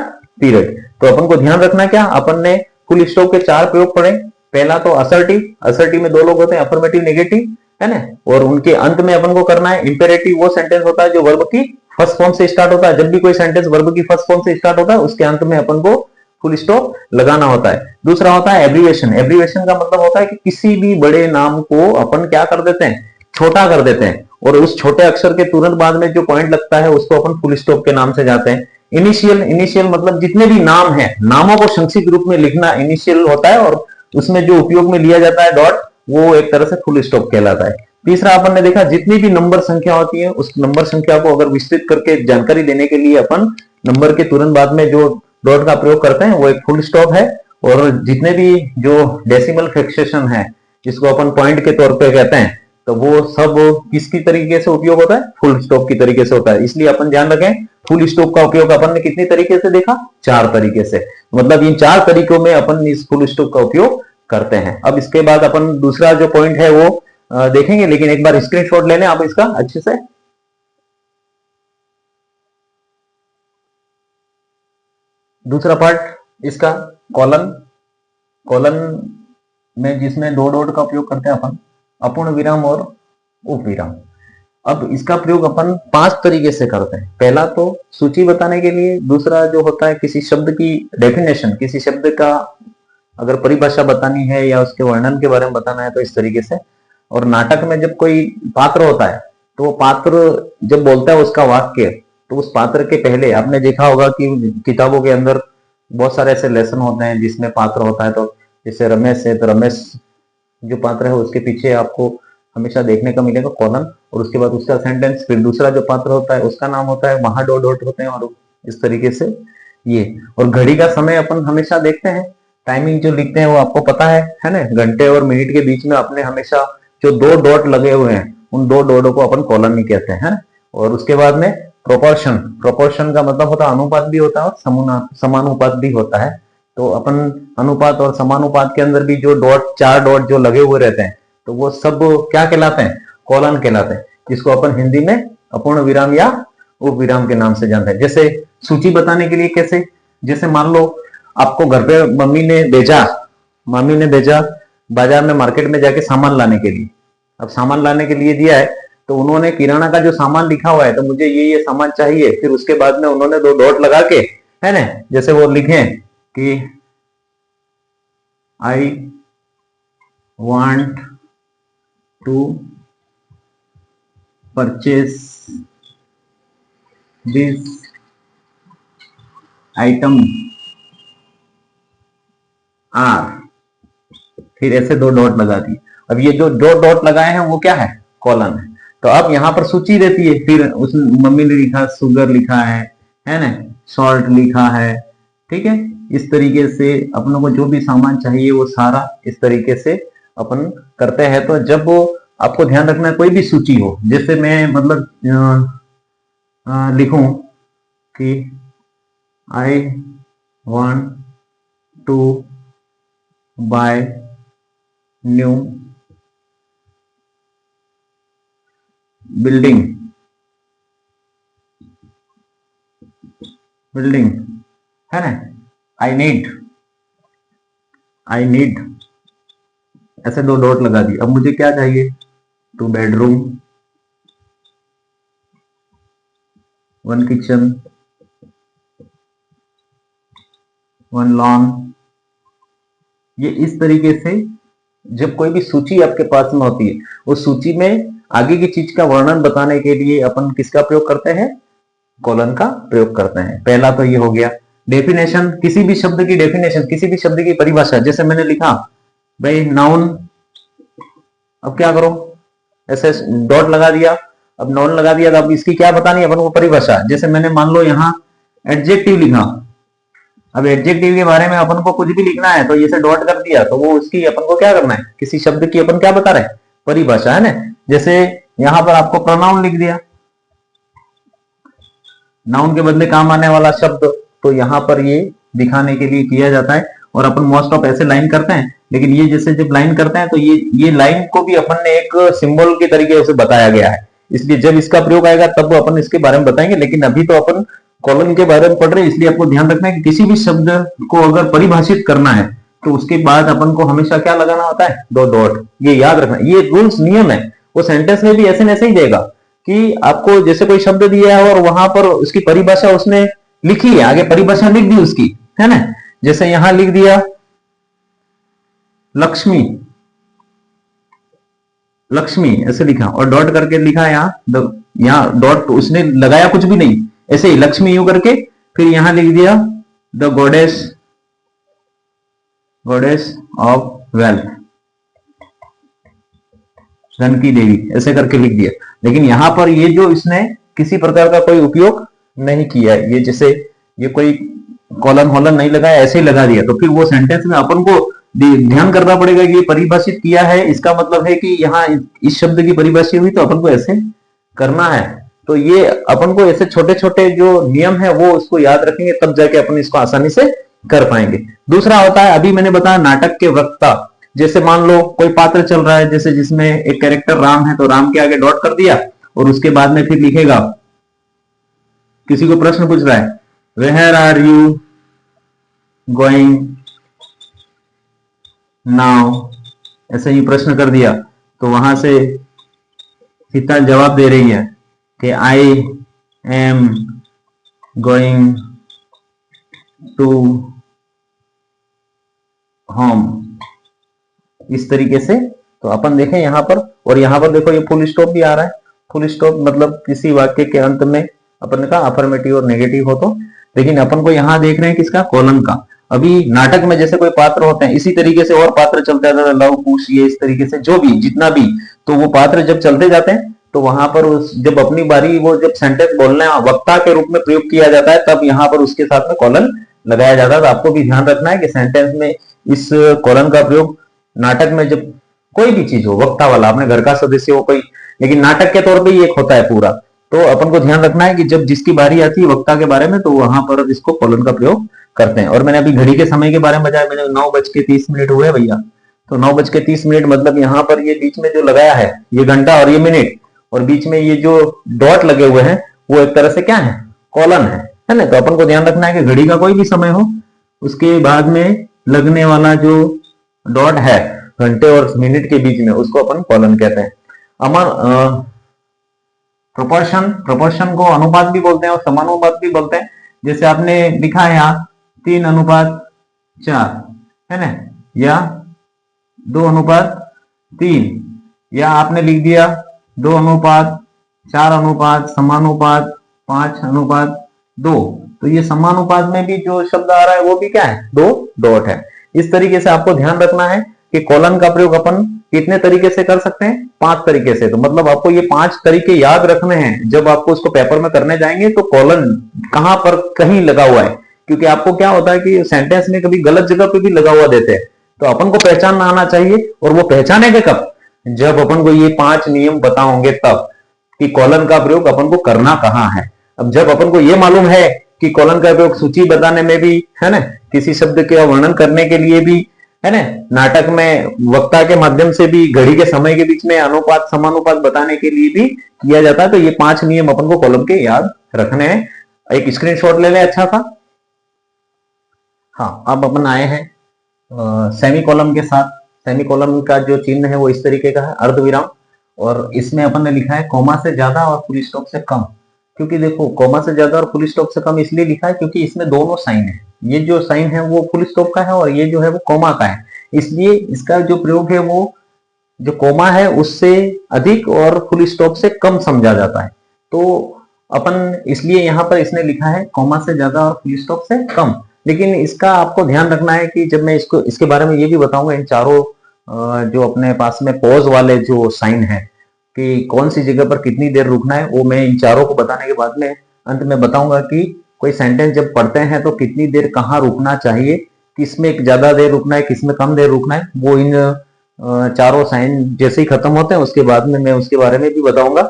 पीरियड। तो अपन को ध्यान रखना क्या, अपन ने फुल स्टॉप के 4 प्रयोग पढ़े। पहला तो असर्टिव में 2 लोग होते हैं, अफर्मेटिव नेगेटिव, है ना, और उनके अंत में अपन को करना है इंपेरेटिव, वो सेंटेंस होता है जो वर्ब की फर्स्ट फॉर्म से स्टार्ट होता है। जब भी कोई सेंटेंस वर्ब की फर्स्ट फॉर्म से स्टार्ट होता है उसके अंत में अपन को फुल स्टॉप लगाना होता है। दूसरा होता है एब्रीवेशन। एब्रीवेशन का मतलब होता है कि किसी भी बड़े नाम को अपन क्या कर देते हैं, छोटा कर देते हैं, और उस छोटे अक्षर के तुरंत बाद में जो पॉइंट लगता है उसको अपन फुल स्टॉप के नाम से जाते हैं। इनिशियल मतलब जितने भी नाम है, नामों को संक्षिप्त रूप में लिखना इनिशियल होता है, और उसमें जो उपयोग में लिया जाता है डॉट, वो एक तरह से फुल स्टॉप कहलाता है। तीसरा अपन ने देखा जितनी भी नंबर संख्या होती है उस नंबर संख्या को अगर विस्तृत करके जानकारी देने के लिए अपन नंबर के तुरंत बाद में जो डॉट का प्रयोग करते हैं वो एक फुल स्टॉप है। और जितने भी जो डेसिमल फ्रैक्शन है जिसको अपन पॉइंट के तौर पे कहते हैं, तो वो सब किसकी तरीके से उपयोग होता है, फुल स्टॉप की तरीके से होता है। इसलिए अपन ध्यान रखें फुल स्टॉप का उपयोग अपन ने कितनी तरीके से देखा, 4 तरीके से। मतलब इन 4 तरीकों में अपन इस फुल स्टॉप का उपयोग करते हैं। अब इसके बाद अपन दूसरा जो पॉइंट है वो देखेंगे, लेकिन एक बार स्क्रीनशॉट ले लें आप इसका अच्छे से। दूसरा पार्ट इसका कॉलन में जिसमें 2 डॉट का उपयोग करते हैं अपन, अपूर्ण विराम और उप विराम। अब इसका प्रयोग अपन 5 तरीके से करते हैं। पहला तो सूची बताने के लिए, दूसरा जो होता है किसी शब्द की डेफिनेशन, किसी शब्द का अगर परिभाषा बतानी है या उसके वर्णन के बारे में बताना है तो इस तरीके से। और नाटक में जब कोई पात्र होता है तो वो पात्र जब बोलता है उसका वाक्य, तो उस पात्र के पहले आपने देखा होगा कि किताबों के अंदर बहुत सारे ऐसे लेसन होते हैं जिसमें पात्र होता है। तो जैसे रमेश है तो रमेश जो पात्र है उसके पीछे आपको हमेशा देखने का मिलेगा कॉलन, और उसके बाद उसका सेंटेंस, फिर दूसरा जो पात्र होता है उसका नाम होता है, वहां डॉट डॉट होते हैं, और इस तरीके से ये। और घड़ी का समय अपन हमेशा देखते हैं, टाइमिंग जो लिखते हैं वो आपको पता है ना, घंटे और मिनट के बीच में अपने हमेशा जो 2 डॉट लगे हुए हैं उन 2 डॉटों को अपन कॉलन ही कहते हैं। और उसके बाद में प्रोपोर्शन का मतलब होता है अनुपात भी होता है और समानुपात भी होता है। तो अपन अनुपात और समानुपात के अंदर भी जो डॉट, 4 डॉट जो लगे हुए रहते हैं तो वो सब क्या कहलाते हैं, कॉलन कहलाते हैं, जिसको अपन हिंदी में अपूर्ण विराम या उप विराम के नाम से जानते हैं। जैसे सूची बताने के लिए कैसे, जैसे मान लो आपको घर पे मम्मी ने भेजा बाजार में, मार्केट में जाके सामान लाने के लिए। अब सामान लाने के लिए दिया है तो उन्होंने किराना का जो सामान लिखा हुआ है तो मुझे ये सामान चाहिए, फिर उसके बाद में उन्होंने 2 डॉट लगा के, है ना, जैसे वो लिखे कि I want to purchase this item are, फिर ऐसे 2 डॉट लगा दिए। अब ये जो 2 डॉट लगाए हैं वो क्या है, कॉलन है। तो अब यहाँ पर सूची रहती है, फिर उस मम्मी ने लिखा शुगर लिखा है ना, सॉल्ट लिखा है, ठीक है। इस तरीके से अपनों को जो भी सामान चाहिए वो सारा इस तरीके से अपन करते हैं। तो जब वो आपको ध्यान रखना कोई भी सूची हो, जैसे मैं मतलब लिखूं कि I want to buy new building है ना, आई नीड ऐसे 2 डॉट लगा दिए। अब मुझे क्या चाहिए, 2 बेडरूम, 1 किचन, 1 लॉन। ये इस तरीके से जब कोई भी सूची आपके पास में होती है, उस सूची में आगे की चीज का वर्णन बताने के लिए अपन किसका प्रयोग करते हैं, कॉलन का प्रयोग करते हैं। पहला तो ये हो गया डेफिनेशन, किसी भी शब्द की डेफिनेशन, किसी भी शब्द की परिभाषा। जैसे मैंने लिखा भाई नाउन, अब क्या करो, ऐसे डॉट लगा दिया। अब नाउन लगा दिया तो अब इसकी क्या बतानी है अपन को, परिभाषा। जैसे मैंने मान लो यहाँ एडजेक्टिव लिखा, अब एडजेक्टिव के बारे में अपन को कुछ भी लिखना है तो ये से डॉट कर दिया, तो वो उसकी अपन को क्या करना है, किसी शब्द की अपन क्या बता रहे हैं, परिभाषा, है ना। जैसे यहां पर आपको प्रोनाउन लिख दिया, नाउन के बदले काम आने वाला शब्द, तो यहां पर ये दिखाने के लिए किया जाता है। और अपन मोस्ट ऑफ ऐसे लाइन करते हैं, लेकिन ये जैसे जब लाइन करते हैं तो ये लाइन को भी अपन ने एक सिंबल के तरीके से बताया गया है, इसलिए जब इसका प्रयोग आएगा तब अपन इसके बारे में बताएंगे। लेकिन अभी तो अपन कॉलन के बारे में पढ़ रहे हैं, इसलिए आपको ध्यान रखना है कि किसी भी शब्द को अगर परिभाषित करना है तो उसके बाद अपन को हमेशा क्या लगाना होता है, 2 डॉट। ये याद रखना, ये रूल्स नियम है। वो सेंटेंस में भी ऐसे न ऐसे ही देगा कि आपको जैसे कोई शब्द दिया है और वहां पर उसकी परिभाषा उसने लिखी है, आगे परिभाषा लिख दी उसकी, है ना। जैसे यहां लिख दिया लक्ष्मी, ऐसे लिखा और डॉट करके लिखा यहाँ डॉट उसने लगाया कुछ भी नहीं, ऐसे ही लक्ष्मी यूं करके, फिर यहां लिख दिया द गॉडेस ऑफ वेल्थ, धन की देवी, ऐसे करके लिख दिया। लेकिन यहां पर ये जो इसने किसी प्रकार का कोई उपयोग नहीं किया है, ये जैसे ये कोई कॉलन हॉलन नहीं लगाया, ऐसे ही लगा दिया, तो फिर वो सेंटेंस में अपन को ध्यान करना पड़ेगा कि ये परिभाषित किया है, इसका मतलब है कि यहाँ इस शब्द की परिभाषा हुई तो अपन को ऐसे करना है। तो ये अपन को ऐसे छोटे छोटे जो नियम है वो उसको याद रखेंगे, तब जाके अपन इसको आसानी से कर पाएंगे। दूसरा होता है, अभी मैंने बताया नाटक के वक्ता। जैसे मान लो कोई पात्र चल रहा है, जैसे जिसमें एक कैरेक्टर राम है, तो राम के आगे डॉट कर दिया और उसके बाद में फिर लिखेगा, किसी को प्रश्न पूछ रहा है, where are you going now, ऐसे ही प्रश्न कर दिया, तो वहां से सीता जवाब दे रही है कि I am going to home, इस तरीके से। तो अपन देखें यहां पर, और यहां पर देखो ये फुल स्टॉप भी आ रहा है। फुल स्टॉप मतलब किसी वाक्य के अंत में अपन का अफर्मेटिव और नेगेटिव हो तो, लेकिन अपन को यहां देख रहे हैं किसका, कॉलन का। अभी नाटक में जैसे कोई पात्र होते हैं, इसी तरीके से और पात्र चलते जाते हैं, लव कुश, ये इस तरीके से जो भी जितना भी, तो वो पात्र जब चलते जाते हैं तो वहां पर जब अपनी बारी वो जब सेंटेंस बोलने वक्ता के रूप में प्रयोग किया जाता है, तब यहाँ पर उसके साथ में कॉलन लगाया जाता है। तो आपको भी ध्यान रखना है कि सेंटेंस में इस कॉलन का प्रयोग नाटक में जब कोई भी चीज हो, वक्ता वाला, अपने घर का सदस्य हो कोई, लेकिन नाटक के तौर पर एक होता है पूरा, तो अपन को ध्यान रखना है कि जब जिसकी बारी आती है वक्ता के बारे में, तो वहां पर इसको कॉलन का प्रयोग करते हैं। और मैंने अभी घड़ी के समय के बारे में बताया, मैंने 9:30 हुए भैया, तो 9:30 मतलब यहाँ पर ये बीच में जो लगाया है ये घंटा और ये मिनट, और बीच में ये जो डॉट लगे हुए हैं वो एक तरह से क्या है, कॉलन है ना। तो अपन को ध्यान रखना है कि घड़ी का कोई भी समय हो, उसके बाद में लगने वाला जो डॉट है घंटे और मिनट के बीच में, उसको अपन कॉलन कहते हैं। अमर प्रोपोर्शन, प्रोपोर्शन को अनुपात भी बोलते हैं और समानुपात भी बोलते हैं। जैसे आपने लिखा है यहाँ 3:4 है ना, या 2:3, या आपने लिख दिया 2:4 समानुपात 5:2। तो ये समानुपात में भी जो शब्द आ रहा है वो भी क्या है, 2 डॉट है। इस तरीके से आपको ध्यान रखना है कि कॉलन का प्रयोग अपन कितने तरीके से कर सकते हैं, 5 तरीके से। तो मतलब आपको ये 5 तरीके याद रखने हैं। जब आपको उसको पेपर में करने जाएंगे तो कॉलन कहां पर कहीं लगा हुआ है, क्योंकि आपको क्या होता है कि सेंटेंस में कभी गलत जगह पे भी लगा हुआ देते हैं, तो अपन को पहचानना आना चाहिए। और वो पहचानेंगे कब, जब अपन को ये 5 नियम पता होंगे तब, कि कॉलन का प्रयोग अपन को करना कहां है। अब जब अपन को ये मालूम है कि कॉलन का प्रयोग सूची बताने में भी है ना, किसी शब्द के वर्णन करने के लिए भी है ना, नाटक में वक्ता के माध्यम से भी, घड़ी के समय के बीच में अनुपात समानुपात बताने के लिए भी किया जाता है, तो ये 5 नियम अपन को कॉलम के याद रखने हैं। एक स्क्रीनशॉट ले लें अच्छा सा। हाँ, अब अपन आए हैं सेमी कॉलम के साथ। सेमी कॉलम का जो चिन्ह है वो इस तरीके का है, अर्धविराम, और इसमें अपन ने लिखा है कोमा से ज्यादा और फुल स्टॉप से कम। क्योंकि देखो कोमा से ज्यादा और फुल स्टॉप से कम इसलिए लिखा है क्योंकि इसमें दोनों साइन है। ये जो साइन है वो फुल स्टॉप का है और ये जो है वो कोमा का है, इसलिए इसका जो प्रयोग है वो जो कोमा है उससे अधिक और फुल स्टॉप से कम समझा जाता है। तो अपन इसलिए यहाँ पर इसने लिखा है कोमा से ज्यादा और फुल स्टॉप से कम। लेकिन इसका आपको ध्यान रखना है कि जब मैं इसको इसके बारे में ये भी बताऊंगा, इन चारों जो अपने पास में पॉज वाले जो साइन है कि कौन सी जगह पर कितनी देर रुकना है, वो मैं इन चारों को बताने के बाद में अंत में बताऊंगा कि कोई सेंटेंस जब पढ़ते हैं तो कितनी देर कहाँ रुकना चाहिए, किसमें ज्यादा देर रुकना है, किसमें कम देर रुकना है। वो इन चारों साइन जैसे ही खत्म होते हैं उसके बाद में मैं उसके बारे में भी बताऊंगा।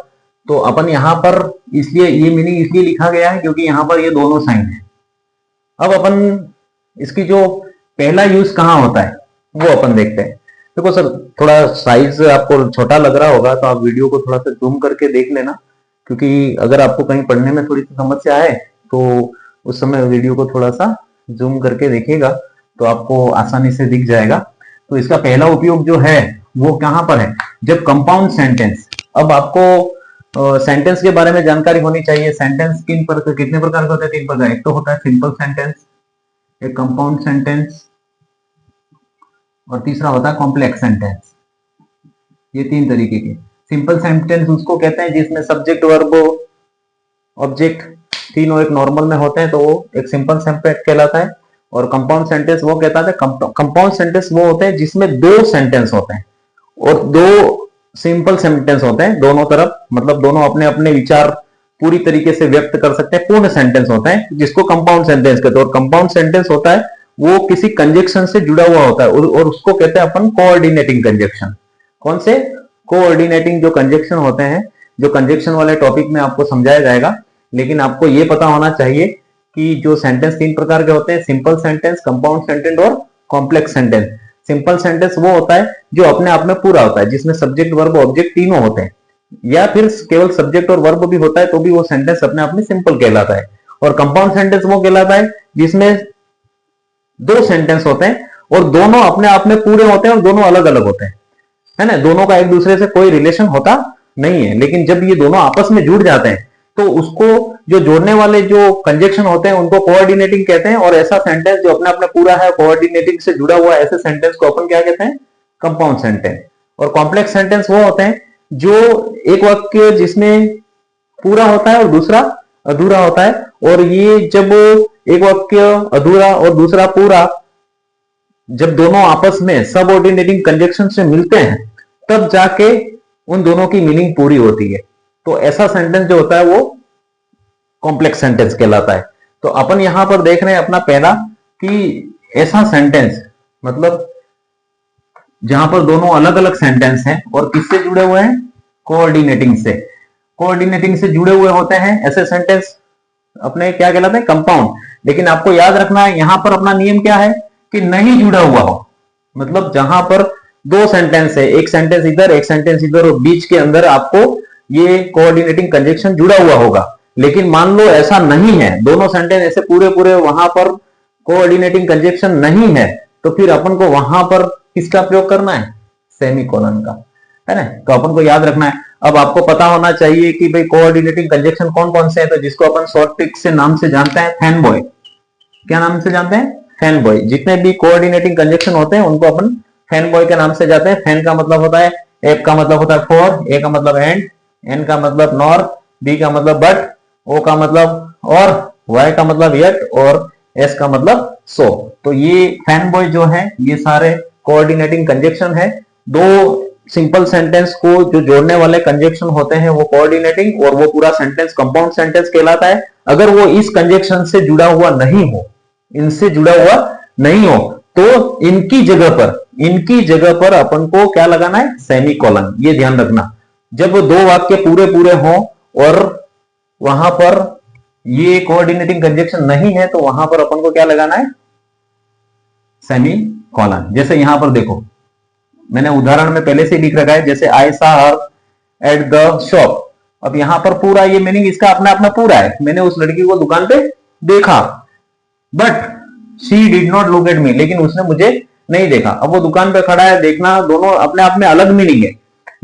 तो अपन यहाँ पर इसलिए ये मीनिंग इसलिए लिखा गया है क्योंकि यहाँ पर ये दोनों साइन है। अब अपन इसकी जो पहला यूज कहाँ होता है वो अपन देखते हैं। देखो सर, थोड़ा साइज आपको छोटा लग रहा होगा तो आप वीडियो को थोड़ा सा जूम करके देख लेना, क्योंकि अगर आपको कहीं पढ़ने में थोड़ी सी समस्या आए तो उस समय वीडियो को थोड़ा सा जूम करके देखिएगा तो आपको आसानी से दिख जाएगा। तो इसका पहला उपयोग जो है वो कहां पर है, जब कंपाउंड सेंटेंस। अब आपको सेंटेंस के बारे में जानकारी होनी चाहिए। सेंटेंस कितने प्रकार के होते हैं, 3 प्रकार। एक तो होता है सिंपल सेंटेंस, एक कंपाउंड सेंटेंस और तीसरा होता है कॉम्प्लेक्स सेंटेंस। ये 3 तरीके के। सिंपल सेंटेंस उसको कहते हैं जिसमें सब्जेक्ट वर्ब ऑब्जेक्ट तीनों एक नॉर्मल में होते हैं, तो वो एक सिंपल सेंटेंस कहलाता है। और कंपाउंड सेंटेंस वो कहता है, कंपाउंड सेंटेंस वो होते हैं जिसमें 2 सेंटेंस होते हैं और 2 सिंपल सेंटेंस होते हैं दोनों तरफ, मतलब दोनों अपने अपने विचार पूरी तरीके से व्यक्त कर सकते हैं, पूर्ण सेंटेंस होते हैं जिसको कंपाउंड सेंटेंस कहते हैं। और कंपाउंड सेंटेंस होता है वो किसी कंजक्शन से जुड़ा हुआ होता है और उसको कहते हैं अपन कोऑर्डिनेटिंग कंजक्शन। कौन से? कोऑर्डिनेटिंग जो कंजक्शन होते हैं, जो कंजक्शन वाले टॉपिक में आपको समझाया जाएगा। लेकिन आपको ये पता होना चाहिए कि जो सेंटेंस 3 प्रकार के होते हैं, सिंपल सेंटेंस, कंपाउंड सेंटेंस और कॉम्प्लेक्स सेंटेंस। सिंपल सेंटेंस वो होता है जो अपने आप में पूरा होता है, जिसमें सब्जेक्ट वर्ब ऑब्जेक्ट तीनों होते हैं, या फिर केवल सब्जेक्ट और वर्ब भी होता है तो भी वो सेंटेंस अपने आप में सिंपल कहलाता है। और कंपाउंड सेंटेंस वो कहलाता है जिसमें 2 सेंटेंस होते हैं और दोनों अपने आप में पूरे होते हैं और दोनों अलग अलग होते हैं, है ना। दोनों का एक दूसरे से कोई रिलेशन होता नहीं है, लेकिन जब ये दोनों आपस में जुड़ जाते हैं तो उसको जो जोड़ने वाले जो कंजक्शन होते हैं उनको कोऑर्डिनेटिंग कहते हैं। और ऐसा सेंटेंस जो अपने अपने पूरा है, कोऑर्डिनेटिंग से जुड़ा हुआ है, ऐसे सेंटेंस को अपन क्या कहते हैं? Compound sentence. और कॉम्प्लेक्स सेंटेंस वो होते हैं जो एक वाक्य जिसमें पूरा होता है और दूसरा अधूरा होता है। और ये जब एक वाक्य अधूरा और दूसरा पूरा, जब दोनों आपस में सबऑर्डिनेटिंग कंजक्शन से मिलते हैं तब जाके उन दोनों की मीनिंग पूरी होती है। तो ऐसा सेंटेंस जो होता है वो कॉम्प्लेक्स सेंटेंस कहलाता है। तो अपन यहां पर देख रहे हैं अपना पहला कि ऐसा सेंटेंस, मतलब जहां पर दोनों अलग अलग सेंटेंस हैं और किससे जुड़े हुए हैं? कोऑर्डिनेटिंग से। कोऑर्डिनेटिंग से जुड़े हुए होते हैं ऐसे सेंटेंस अपने क्या कहलाते हैं? कंपाउंड। लेकिन आपको याद रखना है यहां पर अपना नियम क्या है कि नहीं जुड़ा हुआ हो। मतलब जहां पर 2 सेंटेंस है, एक सेंटेंस इधर एक सेंटेंस इधर, और बीच के अंदर आपको ये कोऑर्डिनेटिंग कंजक्शन जुड़ा हुआ होगा। लेकिन मान लो ऐसा नहीं है, दोनों सेंटेंस ऐसे पूरे पूरे वहां पर कोऑर्डिनेटिंग कंजक्शन नहीं है, तो फिर अपन को वहां पर किसका प्रयोग करना है? सेमीकोलन का। है ना। तो अपन को याद रखना है। अब आपको पता होना चाहिए कि भाई कोऑर्डिनेटिंग कंजक्शन कौन कौन से हैं, तो जिसको अपन शॉर्ट ट्रिक से नाम से जानते हैं फैन बॉय। क्या नाम से जानते हैं? Fan boy. जितने भी कोऑर्डिनेटिंग कंजक्शन होते हैं उनको अपन फैन बॉय के नाम से जाते हैं। फैन का मतलब होता है, एफ का मतलब होता है फॉर, ए का मतलब एंड, एन का मतलब नॉर, बी का मतलब बट, ओ का मतलब और, वाई का मतलब येट और एस का मतलब सो। तो ये फैन बॉय जो है ये सारे कोऑर्डिनेटिंग कंजक्शन है। दो सिंपल सेंटेंस को जो जोड़ने वाले कंजक्शन होते हैं वो कोऑर्डिनेटिंग, और वो पूरा सेंटेंस कंपाउंड सेंटेंस कहलाता है। अगर वो इस कंजक्शन से जुड़ा हुआ नहीं हो, इनसे जुड़ा हुआ नहीं हो, तो इनकी जगह पर अपन को क्या लगाना है? सेमीकोलन। ये ध्यान रखना, जब दो वाक्य पूरे पूरे हों और वहां पर ये कोऑर्डिनेटिंग कंजक्शन नहीं है, तो वहां पर अपन को क्या लगाना है? सेमीकोलन। जैसे यहां पर देखो, मैंने उदाहरण में पहले से लिख रखा है, जैसे आई सा हर एट द शॉप। अब यहां पर पूरा ये मीनिंग इसका अपना अपना पूरा है। मैंने उस लड़की को दुकान पे देखा, but she did not look at me, लेकिन उसने मुझे नहीं देखा। अब वो दुकान पे खड़ा है, देखना दोनों अपने आप में अलग मीनिंग है,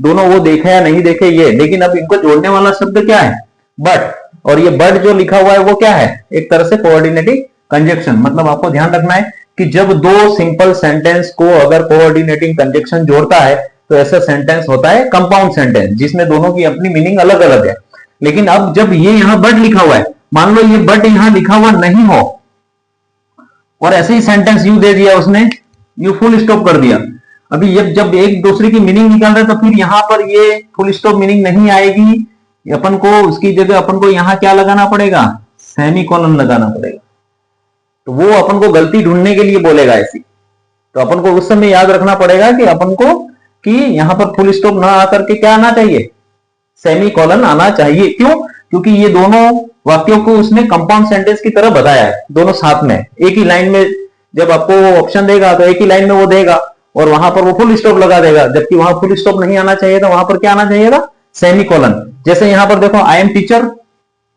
दोनों वो देखे या नहीं देखे ये, लेकिन अब इनको जोड़ने वाला शब्द क्या है? बट। और ये बट जो लिखा हुआ है वो क्या है? एक तरह से कोऑर्डिनेटिंग कंजक्शन। मतलब आपको ध्यान रखना है कि जब दो सिंपल सेंटेंस को अगर कोऑर्डिनेटिंग कंजक्शन जोड़ता है तो ऐसा सेंटेंस होता है कंपाउंड सेंटेंस, जिसमें दोनों की अपनी मीनिंग अलग अलग है। लेकिन अब जब ये यहां बट लिखा हुआ है, मान लो ये बट यहां लिखा हुआ नहीं हो और ऐसे ही सेंटेंस यू दे दिया उसने, यू फुल स्टॉप कर दिया। अभी ये जब एक दूसरे की मीनिंग निकाल रहे तो फिर यहां पर ये फुल स्टॉप मीनिंग नहीं आएगी। अपन को उसकी जगह अपन को यहां क्या लगाना पड़ेगा? सेमीकोलन लगाना पड़ेगा। तो वो अपन को गलती ढूंढने के लिए बोलेगा ऐसी। तो अपन को उस समय याद रखना पड़ेगा कि अपन को कि यहां पर फुल स्टॉप ना आकर के क्या आना चाहिए? सेमीकोलन आना चाहिए। क्यों? क्योंकि ये दोनों वाक्यों को उसने कंपाउंड सेंटेंस की तरह बताया है, दोनों साथ में एक ही लाइन में। जब आपको ऑप्शन देगा तो एक ही लाइन में वो देगा और वहां पर वो फुल स्टॉप लगा देगा, जबकि वहां फुल स्टॉप नहीं आना चाहिए था, वहां पर क्या आना चाहिए था? सेमीकोलन। जैसे यहां पर देखो, आई एम टीचर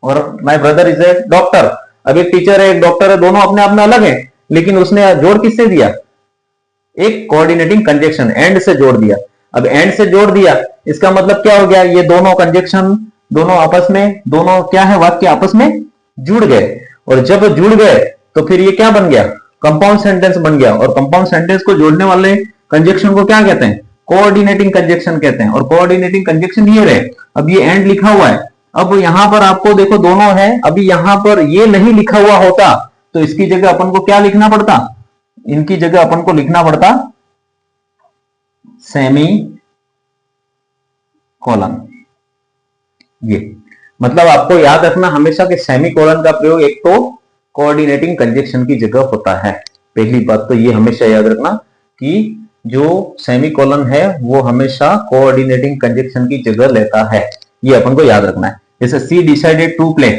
और my brother is a doctor. अब एक टीचर है एक डॉक्टर है, दोनों अपने आप में अलग है, लेकिन उसने जोड़ किससे दिया? एक कोऑर्डिनेटिंग कंजक्शन एंड से जोड़ दिया। अब एंड से जोड़ दिया, इसका मतलब क्या हो गया? ये दोनों कंजक्शन दोनों आपस में, दोनों क्या है? वाक्य आपस में जुड़ गए। और जब जुड़ गए तो फिर ये क्या बन गया? कंपाउंड सेंटेंस बन गया। और कंपाउंड सेंटेंस को जोड़ने वाले कंजक्शन को क्या कहते हैं? कोऑर्डिनेटिंग कंजक्शन कहते हैं। और कोऑर्डिनेटिंग कंजक्शन ये रहे। अब ये एंड लिखा हुआ है, अब यहां पर आपको देखो दोनों है, अभी यहां पर ये नहीं लिखा हुआ होता तो इसकी जगह अपन को क्या लिखना पड़ता? इनकी जगह अपन को लिखना पड़ता सेमी कोलन। ये मतलब आपको याद रखना हमेशा कि सेमीकोलन का प्रयोग एक तो कोऑर्डिनेटिंग कंजक्शन की जगह होता है। पहली बात तो ये हमेशा याद रखना कि जो सेमीकोलन है वो हमेशा कोऑर्डिनेटिंग कंजक्शन की जगह लेता है, ये अपन को याद रखना है। जैसे सी डिसाइडेड टू प्ले,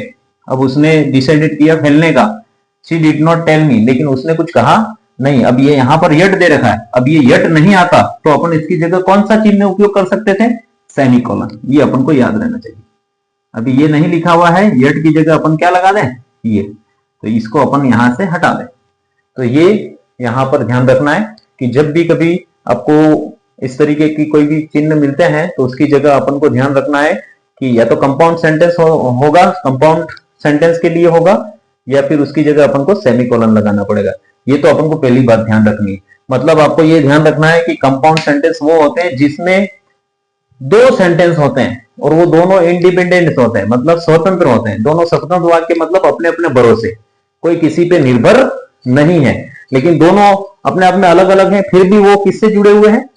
अब उसने डिसाइडेड किया खेलने का। सी डिड नॉट टेल मी, लेकिन उसने कुछ कहा नहीं। अब ये यहां पर यट दे रखा है, अब ये यट नहीं आता तो अपन इसकी जगह कौन सा चिन्ह उपयोग कर सकते थे? सेमीकोलन। ये अपन को याद रहना चाहिए। अभी ये नहीं लिखा हुआ है, यट की जगह अपन क्या लगा दें? ये। तो इसको अपन यहां से हटा दें। तो ये यहां पर ध्यान रखना है कि जब भी कभी आपको इस तरीके की कोई भी चिन्ह मिलते हैं तो उसकी जगह अपन को ध्यान रखना है कि या तो कंपाउंड सेंटेंस होगा, कंपाउंड सेंटेंस के लिए होगा, या फिर उसकी जगह अपन को सेमीकोलन लगाना पड़ेगा। ये तो अपन को पहली बात ध्यान रखनी है। मतलब आपको ये ध्यान रखना है कि कंपाउंड सेंटेंस वो होते हैं जिसमें दो सेंटेंस होते हैं और वो दोनों इंडिपेंडेंट होते हैं, मतलब स्वतंत्र होते हैं। दोनों स्वतंत्र वाक्य मतलब अपने अपने भरोसे, कोई किसी पे निर्भर नहीं है, लेकिन दोनों अपने आप में अलग अलग हैं, फिर भी वो किससे जुड़े हुए हैं?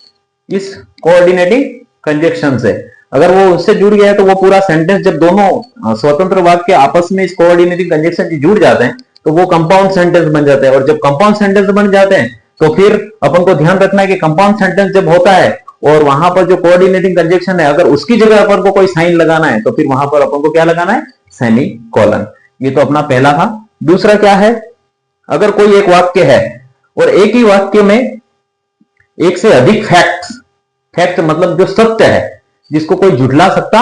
इस कोऑर्डिनेटिंग कंजक्शन से। अगर वो उससे जुड़ गया है तो वो पूरा सेंटेंस, जब दोनों स्वतंत्र वाक्य आपस में इस कोऑर्डिनेटिंग कंजक्शन से जुड़ जाते हैं तो वो कंपाउंड सेंटेंस बन जाते हैं। और जब कंपाउंड सेंटेंस बन जाते हैं तो फिर अपन को ध्यान रखना है कि कंपाउंड सेंटेंस जब होता है और वहां पर जो कोऑर्डिनेटिंग कंजक्शन है, अगर उसकी जगह अपन को कोई साइन लगाना है तो फिर वहां पर अपन को क्या लगाना है? सेमीकोलन। ये तो अपना पहला था। दूसरा क्या है? अगर कोई एक वाक्य है और एक ही वाक्य में एक से अधिक फैक्ट मतलब जो सत्य है, जिसको कोई झुठला सकता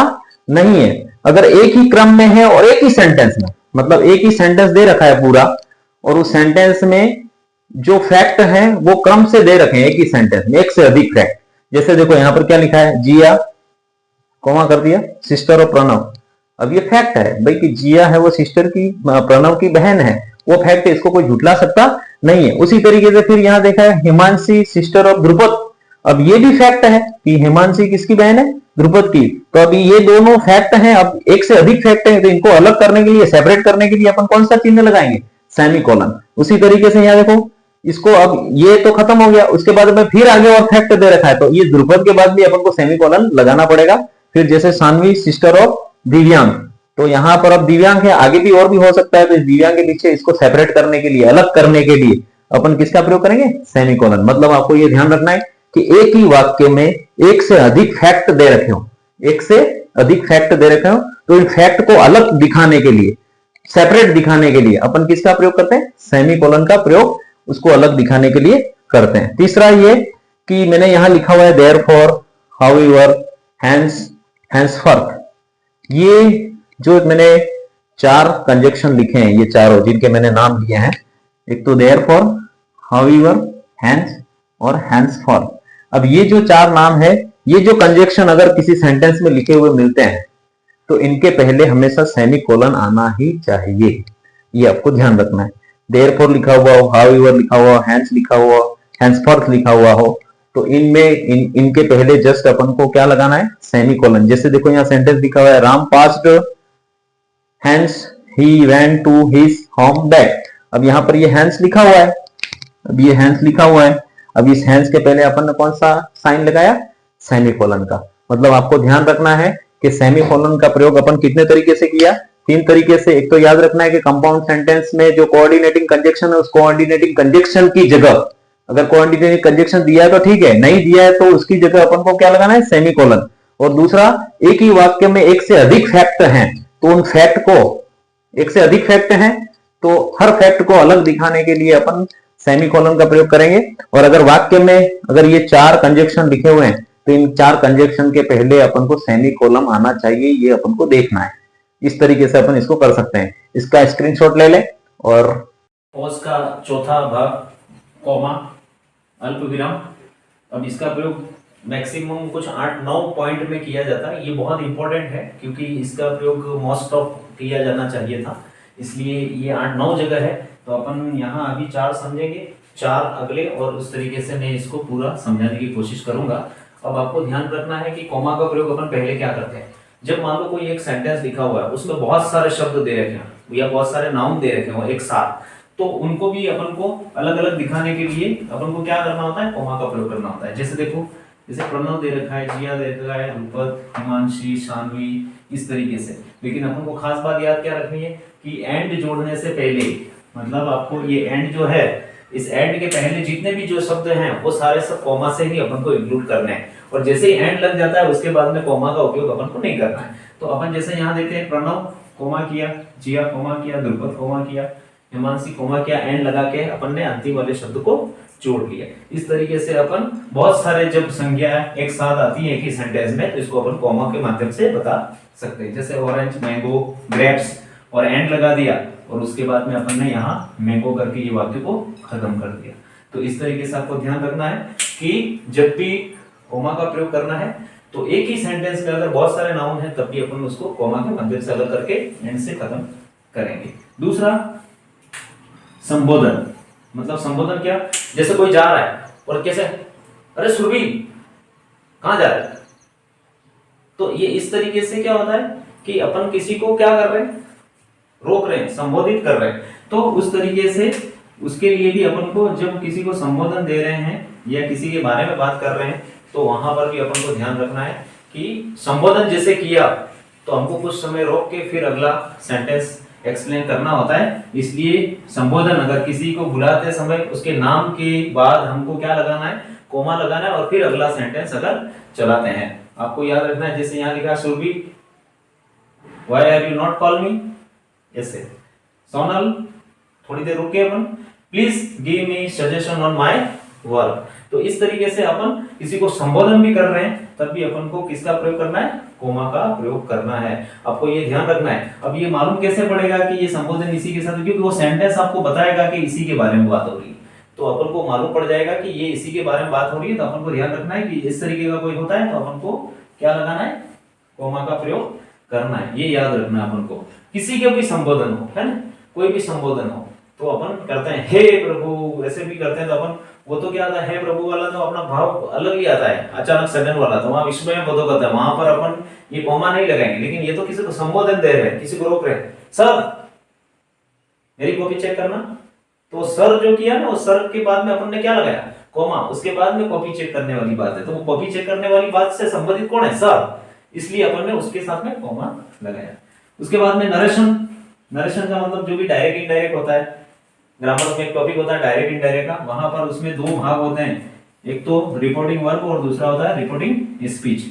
नहीं है, अगर एक ही क्रम में है और एक ही सेंटेंस में, मतलब एक ही सेंटेंस दे रखा है पूरा और उस सेंटेंस में जो फैक्ट है वो क्रम से दे रखे हैं, एक ही सेंटेंस में एक से अधिक फैक्ट। जैसे देखो यहाँ पर क्या लिखा है, जिया कोमा कर दिया, सिस्टर ऑफ प्रणव। अब ये फैक्ट है भाई कि जिया है वो सिस्टर की, प्रणव की बहन है, वो फैक्ट है, इसको कोई झुटला सकता नहीं है। उसी तरीके से फिर यहाँ देखा है हिमांशी सिस्टर ऑफ ध्रुपद। अब ये भी फैक्ट है कि हिमांशी किसकी बहन है, ध्रुपद की। तो अभी ये दोनों फैक्ट हैं, अब एक से अधिक फैक्ट है, तो इनको अलग करने के लिए, सेपरेट करने के लिए अपन कौन सा चिन्ह लगाएंगे, सेमीकोलन। उसी तरीके से यहाँ देखो, इसको अब ये तो खत्म हो गया, उसके बाद में फिर आगे और फैक्ट दे रखा है, तो ये ध्रुपद के बाद भी अपन को सेमीकोलन लगाना पड़ेगा। फिर जैसे सानवी सिस्टर ऑफ दिव्यांग, तो यहां पर अब दिव्यांग है, आगे भी और भी हो सकता है, तो इस दिव्यांग के पीछे इसको सेपरेट करने के लिए, अलग करने के लिए अपन किसका प्रयोग करेंगे, सेमीकोलन। मतलब आपको ये ध्यान रखना है कि एक ही वाक्य में एक से अधिक फैक्ट दे रखे हो, एक से अधिक फैक्ट दे रखे हो, तो इन फैक्ट को अलग दिखाने के लिए, सेपरेट दिखाने के लिए अपन किसका प्रयोग करते हैं, सेमीकोलन का प्रयोग, उसको अलग दिखाने के लिए करते हैं। तीसरा ये कि मैंने यहां लिखा हुआ है देयरफॉर, हाउएवर, हैंस, हैंसफॉर्थ। ये जो मैंने 4 कंजक्शन लिखे हैं, ये चारों जिनके मैंने नाम लिए हैं, एक तो देयरफॉर, हाउएवर, हैंस और हैंसफॉर्थ। अब ये जो 4 नाम है, ये जो कंजक्शन अगर किसी सेंटेंस में लिखे हुए मिलते हैं, तो इनके पहले हमेशा सेमीकोलन आना ही चाहिए, ये आपको ध्यान रखना है। देयरफॉर लिखा हुआ हो, हाउएवर लिखा हुआ हो, हैंस लिखा हुआ हो, हैंसफॉर्थ लिखा हुआ हो, तो इनमें इनके पहले जस्ट अपन को क्या लगाना है, सेमीकोलन। जैसे देखो यहाँ सेंटेंस लिखा हुआ है, Ram passed hence he went to his home back. अब यहाँ पर ये हैंस लिखा हुआ है, अब ये हैंस लिखा हुआ है, अब इस हैंस के पहले अपन ने कौन सा साइन लगाया, सेमीकोलन का। मतलब आपको ध्यान रखना है कि सेमीकोलन का प्रयोग अपन कितने तरीके से किया, 3 तरीके से। एक तो याद रखना है कि कंपाउंड सेंटेंस में जो कोऑर्डिनेटिंग कंजक्शन है, उस कोऑर्डिनेटिंग कंजक्शन की जगह, अगर कोऑर्डिनेटिंग कंजक्शन दिया है तो ठीक है, नहीं दिया है तो उसकी जगह अपन को क्या लगाना है, सेमीकोलन। और दूसरा, एक ही वाक्य में एक से अधिक फैक्ट हैं, तो उन फैक्ट को, एक से अधिक फैक्ट हैं तो हर फैक्ट को अलग दिखाने के लिए अपन सेमीकोलन का प्रयोग करेंगे। और अगर वाक्य में अगर ये 4 कंजक्शन लिखे हुए हैं, तो इन 4 कंजक्शन के पहले अपन को सेमीकोलन आना चाहिए, ये अपन को देखना है। इस तरीके से अपन इसको कर सकते हैं। इसका स्क्रीनशॉट ले लें। और पॉज का चौथा भाग, कॉमा, अल्प विराम। अब इसका प्रयोग मैक्सिमम कुछ 8-9 पॉइंट में किया जाता है। ये बहुत इंपॉर्टेंट है क्योंकि इसका प्रयोग मोस्ट ऑफ किया जाना चाहिए था, इसलिए ये 8-9 जगह है। तो अपन यहाँ अभी 4 समझेंगे, 4 अगले, और उस तरीके से मैं इसको पूरा समझाने की कोशिश करूंगा। अब आपको ध्यान रखना है कि कॉमा का प्रयोग अपन पहले क्या करते हैं, जब मान लो कोई एक सेंटेंस लिखा हुआ है, उसमें बहुत सारे शब्द दे रखे हैं या बहुत सारे नाउन दे रखे हो एक साथ, तो उनको भी अपन को अलग अलग दिखाने के लिए अपन को क्या करना होता है, कॉमा का प्रयोग करना होता है। जैसे देखो, जैसे प्रणव दे रखा है, जिया दे रखा है, ध्रुपद, हिमांशी, शानवी, इस तरीके से। लेकिन अपन को खास बात याद क्या रखनी है कि एंड जोड़ने से पहले, मतलब आपको ये एंड जो है, इस एंड के पहले जितने भी जो शब्द हैं वो सारे सब कॉमा से ही अपन को इंक्लूड करने हैं, और जैसे ही एंड लग जाता है उसके बाद में कॉमा का उपयोग अपन को नहीं करना है। तो अपन जैसे यहाँ देखते हैं, प्रणव कॉमा किया, जिया कॉमा किया, ध्रुपद कॉमा किया, हिमांशी कॉमा किया, एंड लगा के अपन ने अंतिम वाले शब्द को जोड़ लिया। इस तरीके से अपन बहुत सारे जब संज्ञा एक साथ आती है एक ही सेंटेंस में, तो इसको अपन कॉमा के माध्यम से बता सकते हैं। जैसे ऑरेंज, मैंगो, ग्रेप्स, और एंड लगा दिया, और उसके बाद में अपन ने यहाँ मैंगो करके ये वाक्य को खत्म कर दिया। तो इस तरीके से आपको ध्यान रखना है कि जब भी कॉमा का प्रयोग करना है, तो एक ही सेंटेंस में अगर बहुत सारे नाउन है, तब भी अपन उसको कॉमा के माध्यम से अलग करके एंड से खत्म करेंगे। दूसरा, संबोधन। मतलब संबोधन क्या, जैसे कोई जा रहा है और कैसे, अरे सुरभि कहां जा रहा है, तो ये इस तरीके से क्या होता है कि अपन किसी को क्या कर रहे हैं, रोक रहे हैं, संबोधित कर रहे हैं। तो उस तरीके से उसके लिए भी अपन को, जब किसी को संबोधन दे रहे हैं या किसी के बारे में बात कर रहे हैं, तो वहां पर भी अपन को ध्यान रखना है कि संबोधन जैसे किया तो हमको कुछ समय रोक के फिर अगला सेंटेंस एक्सप्लेन करना होता है। इसलिए संबोधन अगर किसी को बुलाते समय उसके नाम के बाद हमको क्या लगाना है, कोमा लगाना है, और फिर अगला सेंटेंस अगर चलाते हैं। आपको याद रखना है, जैसे यहाँ लिखा, Surbhi why have you not call me, ऐसे। सोनल थोड़ी देर रुके अपन, please give me suggestion on my work. तो इस तरीके से अपन किसी को संबोधन भी कर रहे हैं, तब भी अपन को किसका प्रयोग करना है, कोमा का प्रयोग करना है। आपको ये ध्यान रखना है। अब ये मालूम कैसे पड़ेगा कि ये संबोधन इसी के साथ, क्योंकि वो सेंटेंस आपको बताएगा कि इसी के बारे में बात हो रही है। तो अपन को मालूम पड़ जाएगा कि ये इसी के बारे में बात हो रही है। तो अपन को ध्यान रखना है कि इस तरीके का कोई होता है तो अपन को क्या लगाना है, कोमा का प्रयोग करना है। ये याद रखना है अपन को। किसी के भी संबोधन हो, है ना, कोई भी संबोधन हो तो अपन करते हैं हे प्रभु, ऐसे भी करते हैं तो अपन, वो तो क्या आता है, हे प्रभु वाला तो अपना भाव अलग ही आता है, अचानक सडन वाला तो वहां विस्मय बोधो करता है, वहां पर अपन ये कोमा नहीं लगाएंगे। लेकिन ये तो किसी को संबोधन दे रहे हैं, किसी को रोक रहे हैं, सर मेरी कॉपी चेक करना, तो सर जो किया ना, वो सर के बाद में अपन ने क्या लगाया, कोमा, उसके बाद में कॉपी चेक करने वाली बात है, तो वो कॉपी चेक करने वाली बात से संबंधित कौन है, सर, इसलिए अपन ने उसके साथ में कोमा लगाया। उसके बाद में नरेशन, नरेशन का मतलब जो भी डायरेक्ट इनडायरेक्ट होता है, ग्रामर में एक टॉपिक होता है डायरेक्ट इनडायरेक्ट का, वहां पर उसमें दो भाग होते हैं, एक तो रिपोर्टिंग वर्ब और दूसरा होता है रिपोर्टिंग स्पीच।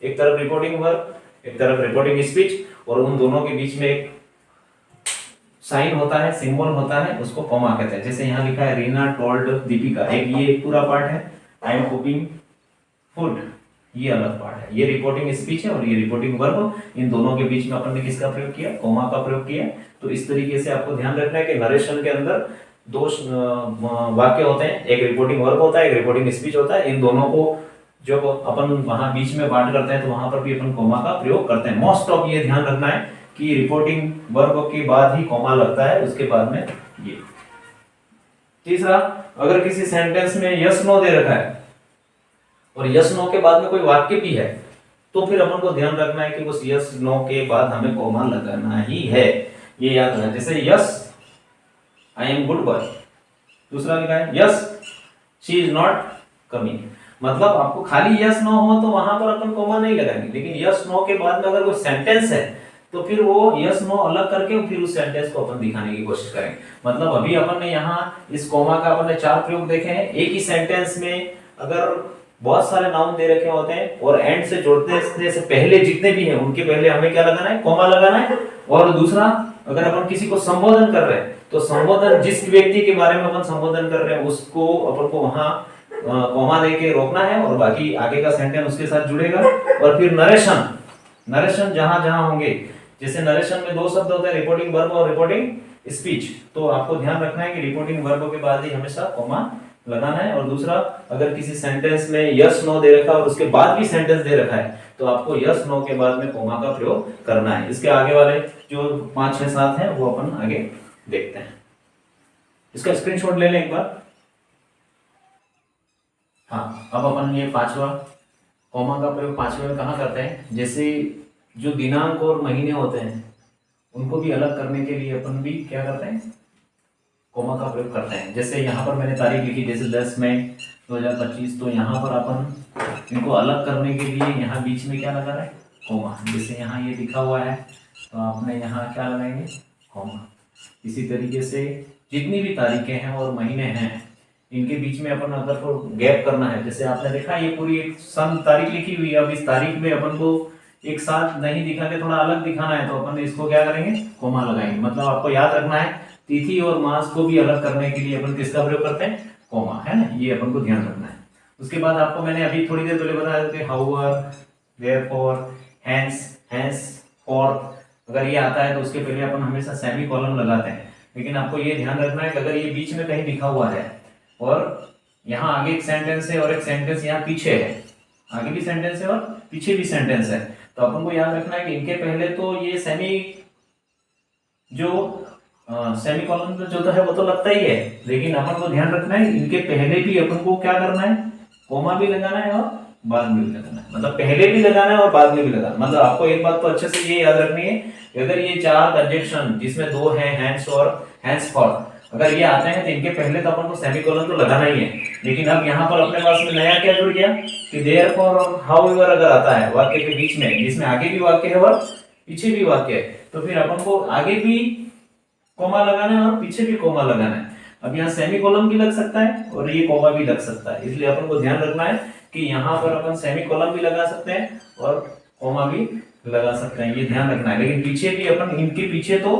एक तरफ रिपोर्टिंग वर्ब, एक तरफ रिपोर्टिंग स्पीच, और उन दोनों के बीच में एक साइन होता है, सिंबल होता है, उसको कॉमा कहते हैं। जैसे यहाँ लिखा है रीना टोल्ड दीपिका, एक ये पूरा पार्ट है, आई एम कुकिंग फूड, ये अलग पार्ट है, ये रिपोर्टिंग स्पीच है और ये रिपोर्टिंग वर्ब। इन दोनों के बीच में अपन ने किसका प्रयोग किया, कोमा का प्रयोग किया। तो इस तरीके से आपको ध्यान रखना है कि नरेशन के अंदर दो वाक्य होते हैं, एक रिपोर्टिंग वर्ब होता है, एक रिपोर्टिंग स्पीच होता है। इन दोनों को जब अपन वहां बीच में बांट करते हैं तो वहां पर भी अपन कोमा का प्रयोग करते हैं। मोस्ट ऑफ ये ध्यान रखना है कि रिपोर्टिंग वर्ब के बाद ही कोमा लगता है, उसके बाद में ये। तीसरा, अगर किसी सेंटेंस में यस नो दे रखा है और यस नो के बाद में कोई वाक्य भी है, तो फिर अपन को ध्यान रखना है कि उस यस नो के बाद हमें कोमा लगाना ही है, ये याद रखना। जैसे yes I am good boy, दूसरा लिखा है yes she is not coming, मतलब आपको खाली यस नो हो तो वहां पर अपन कोमा नहीं लगाएंगे, लेकिन यस नो के बाद में अगर कोई सेंटेंस है तो फिर वो यस नो अलग करके फिर उस सेंटेंस को अपन दिखाने की कोशिश करेंगे। मतलब अभी अपन ने यहाँ इस कोमा का अपन ने 4 प्रयोग देखे हैं। एक ही सेंटेंस में अगर बहुत सारे नाउन दे रखे होते हैं और एंड से जोड़ने से पहले जितने भी हैं उनके पहले हमें क्या लगाना है, कोमा लगाना है। और दूसरा, अगर अपन किसी को संबोधन कर रहे हैं तो संबोधन जिस व्यक्ति के बारे में अपन संबोधन कर रहे हैं उसको अपन को वहां कोमा देके रोकना है और बाकी आगे का सेंटेंस उसके साथ जुड़ेगा। और फिर नरेशन, नरेशन जहां जहां होंगे, जैसे नरेशन में 2 शब्द होते हैं, रिपोर्टिंग वर्ब और रिपोर्टिंग स्पीच, तो आपको ध्यान रखना है कि रिपोर्टिंग वर्ब के बाद ही हमेशा कोमा लगाना है। और दूसरा, अगर किसी सेंटेंस में यस नो दे रखा है और उसके बाद भी सेंटेंस दे रखा है तो आपको यस नो के बाद में कोमा का प्रयोग करना है। इसके आगे वाले जो 5, 6, 7 हैं वो अपन आगे देखते हैं। इसका स्क्रीनशॉट ले लें एक बार। हाँ, अब अपन ये 5वां कोमा का प्रयोग 5वें में कहाँ करते हैं, जैसे जो दिनांक और महीने होते हैं उनको भी अलग करने के लिए अपन भी क्या करते हैं, कोमा का प्रयोग करते हैं। जैसे यहाँ पर मैंने तारीख लिखी, जैसे 10 मई 2025, तो यहाँ पर अपन इनको अलग करने के लिए यहाँ बीच में क्या लगा रहे हैं, कोमा। जैसे यहाँ ये लिखा हुआ है तो आपने यहाँ क्या लगाएंगे, कोमा। इसी तरीके से जितनी भी तारीखें हैं और महीने हैं इनके बीच में अपन अगर तो गैप करना है, जैसे आपने देखा ये पूरी एक सन तारीख लिखी हुई है, अब इस तारीख में अपन को एक साथ नहीं दिखा के थोड़ा अलग दिखाना है तो अपन इसको क्या करेंगे, कोमा लगाएंगे। मतलब आपको याद रखना है तिथि और मास को भी अलग करने के लिए अपन किसका प्रयोग करते हैं, कोमा, है ना, ये अपन को ध्यान रखना है। उसके बाद आपको मैंने अभी थोड़ी देर पहले बताया था हाउएवर, देयरफॉर, हेंस, हेंसफोर्थ, अगर ये आता है तो उसके पहले अपन हमेशा सेमी कॉलम लगाते हैं। लेकिन आपको ये ध्यान रखना है कि अगर ये बीच में कहीं लिखा हुआ है और यहाँ आगे एक सेंटेंस है और एक सेंटेंस यहाँ पीछे है, आगे भी सेंटेंस है और पीछे भी सेंटेंस है, तो अपन को याद रखना है कि इनके पहले तो ये सेमी कॉलम जो है वो तो लगता ही है, लेकिन अपन को ध्यान रखना है इनके पहले भी अपन को क्या करना है, कोमा भी लगाना है और बाद में भी लगाना है। मतलब पहले भी लगाना है और बाद में भी लगाना है। मतलब आपको एक बात तो अच्छे से ये याद रखनी है, अगर ये 4 कंजक्शन जिसमें 2 हैं, हैंड्स और हैंड्सफॉर्थ, अगर ये आते हैं तो इनके पहले तो अपन को सेमीकोलन तो लगाना ही है। लेकिन अब यहाँ पर अपने पास में नया क्या जुड़ गया कि देयरफॉर और हाउएवर अगर आता है वाक्य के बीच में, जिसमें आगे भी वाक्य है और पीछे भी वाक्य है, तो फिर अपन को आगे भी कोमा लगाना है और पीछे भी कोमा लगाना है। अब यहाँ सेमीकोलन भी लग सकता है और ये कोमा भी लग सकता है, इसलिए अपन को ध्यान रखना है कि यहाँ पर अपन सेमीकोलन भी लगा सकते हैं और कोमा भी लगा सकते हैं, ये ध्यान रखना है। लेकिन पीछे भी अपन, इनके पीछे तो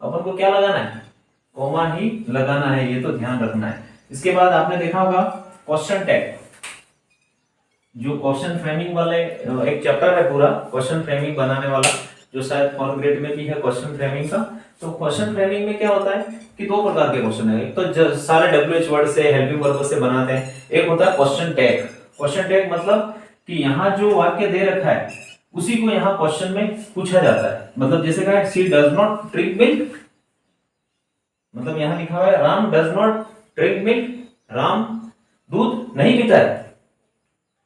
अपन को क्या लगाना है, कोमा ही लगाना है, ये तो ध्यान रखना है। इसके बाद आपने देखा होगा क्वेश्चन टैग, जो क्वेश्चन फ्रेमिंग वाले एक चैप्टर है पूरा क्वेश्चन फ्रेमिंग बनाने वाला, जो शायद फॉर ग्रेड में भी है क्वेश्चन फ्रेमिंग का। तो क्वेश्चन फ्रेमिंग में क्या होता है कि दो प्रकार के क्वेश्चन है। एक तो सारे WH वर्ड से, हेल्पिंग वर्ब से बनाते हैं। एक होता है क्वेश्चन टैग। क्वेश्चन टैग मतलब कि यहाँ जो वाक्य दे रखा है उसी को यहाँ क्वेश्चन में पूछा जाता है। मतलब जैसे कहा she does not drink milk, मतलब यहाँ लिखा हुआ है Ram does not drink milk, Ram दूध नहीं पीता है।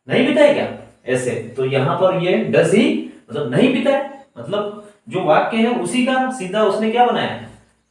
नहीं पीता है क्या ऐसे, तो यहाँ पर ये डज ही मतलब नहीं पीता है, मतलब जो वाक्य है उसी का सीधा उसने क्या बनाया,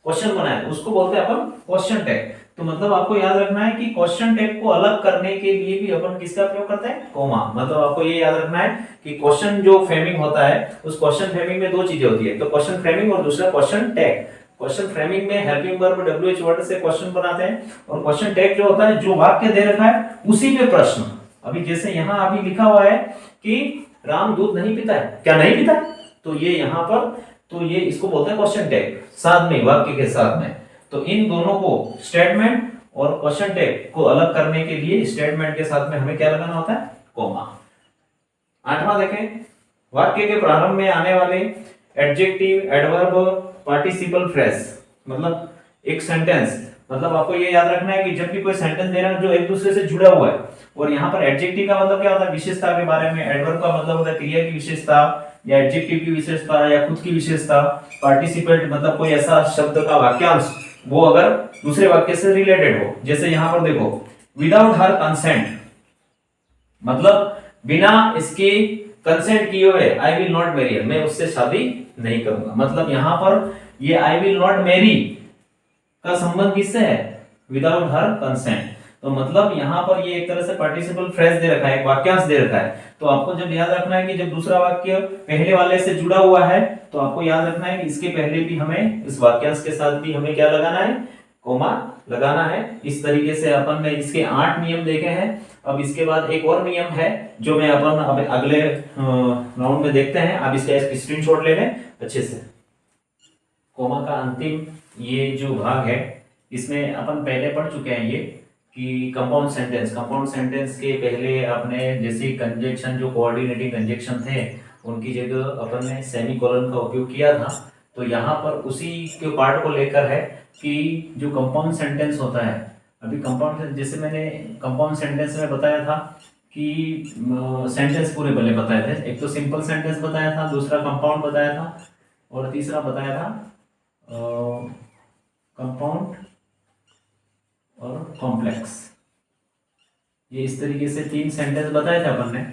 क्वेश्चन बनाया, उसको बोलते हैं अपन क्वेश्चन टैग। तो मतलब आपको याद रखना है कि क्वेश्चन टैग को अलग करने के लिए भी अपन किसका प्रयोग करते हैं, कोमा। मतलब आपको ये याद रखना है कि क्वेश्चन जो फ्रेमिंग होता है उस क्वेश्चन फ्रेमिंग में दो चीजें होती है, तो क्वेश्चन फ्रेमिंग और दूसरा क्वेश्चन टैग। क्वेश्चन फ्रेमिंग में हेल्पिंग वर्ब WH वर्ड से क्वेश्चन बनाते हैं, और क्वेश्चन टैग जो होता है जो वाक्य दे रखा है उसी पे प्रश्न। अभी जैसे यहाँ अभी लिखा हुआ है कि राम दूध नहीं पीता है, क्या नहीं पीता है, तो ये यहाँ पर, तो ये इसको बोलते हैं क्वेश्चन टैग, साथ में वाक्य के साथ में। तो इन दोनों को स्टेटमेंट और क्वेश्चन टैग को अलग करने के लिए स्टेटमेंट के साथ में हमें क्या लगाना होता है, कोमा। आठवां देखें, वाक्य के प्रारंभ में आने वाले एडजेक्टिव, एडवर्ब, पार्टिसिपल फ्रेज। मतलब एक सेंटेंस, मतलब आपको ये याद रखना है कि जब भी कोई सेंटेंस दे रहा है जो एक दूसरे से जुड़ा हुआ है, और यहाँ पर एडजेक्टिव का मतलब क्या होता है, विशेषता के बारे में, एडवर्ब का मतलब होता है क्रिया की विशेषता या एडजेक्टिव की विशेषता या खुद की विशेषता, पार्टिसिपेट मतलब कोई ऐसा शब्द का वाक्यांश वो अगर दूसरे वाक्य से रिलेटेड हो। जैसे यहाँ पर देखो, विदाउट हर कंसेंट, मतलब बिना इसके कंसेंट किए हुए आई विल नॉट मैरी, मैं उससे शादी नहीं करूंगा। मतलब यहाँ पर ये आई विल नॉट मैरी का संबंध किससे है, विदाउट हर कंसेंट। तो मतलब यहाँ पर ये एक तरह से पार्टिसिपल फ्रेज दे रखा है, एक वाक्यांश दे रखा है। तो आपको जब याद रखना है कि जब दूसरा वाक्य पहले वाले से जुड़ा हुआ है तो आपको याद रखना है कि इसके पहले भी हमें, इस वाक्यांश के साथ भी हमें क्या लगाना है, कोमा लगाना है। इस तरीके से अपन ने इसके 8 नियम देखे हैं। अब इसके बाद एक और नियम है जो मैं अपन अब अगले राउंड में देखते हैं। आप इसका एक स्क्रीनशॉट ले लें अच्छे से। कोमा का अंतिम ये जो भाग है इसमें अपन पहले पढ़ चुके हैं ये कि कंपाउंड सेंटेंस, कंपाउंड सेंटेंस के पहले अपने जैसे कंजंक्शन जो कोऑर्डिनेटिंग कंजंक्शन थे उनकी जगह अपन ने सेमीकोलन का उपयोग किया था। तो यहाँ पर उसी के पार्ट को लेकर है कि जो कंपाउंड सेंटेंस होता है, अभी कंपाउंड जैसे मैंने कंपाउंड सेंटेंस में बताया था कि सेंटेंस पूरे पहले बताए थे, एक तो सिंपल सेंटेंस बताया था, दूसरा कंपाउंड बताया था, और तीसरा बताया था कंपाउंड और कॉम्प्लेक्स। ये इस तरीके से 3 सेंटेंस बताए थे अपन ने।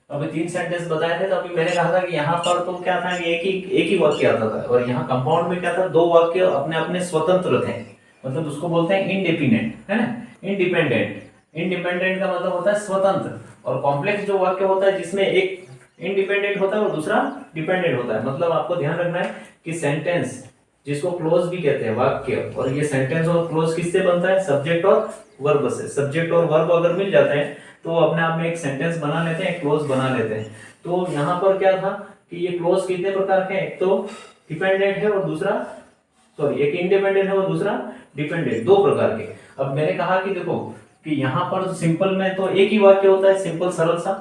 अभी 3 सेंटेंस बताए थे तो अभी मैंने कहा था कि यहाँ पर तो क्या था कि एक ही वाक्य आता था, और यहाँ कंपाउंड में क्या था, 2 वाक्य अपने अपने स्वतंत्र थे, मतलब उसको बोलते हैं इंडिपेंडेंट, है ना, इंडिपेंडेंट। इंडिपेंडेंट का मतलब होता है स्वतंत्र, और कॉम्प्लेक्स जो वाक्य होता है जिसमें एक इंडिपेंडेंट होता है और दूसरा डिपेंडेंट होता है। मतलब आपको ध्यान रखना है कि सेंटेंस जिसको क्लोज भी कहते हैं वाक्य, और ये सेंटेंस और क्लोज किससे बनता है, सब्जेक्ट और वर्ब से। सब्जेक्ट और वर्ब अगर मिल जाते हैं तो अपने आप में एक सेंटेंस बना लेते हैं, एक क्लोज बना लेते हैं। तो यहाँ पर क्या था कि ये क्लोज कितने प्रकार के हैं, एक तो डिपेंडेंट है और दूसरा एक इंडिपेंडेंट है और दूसरा डिपेंडेंट, 2 प्रकार के। अब मैंने कहा कि देखो कि यहाँ पर सिंपल में तो एक ही वाक्य होता है, सिंपल सरल सा,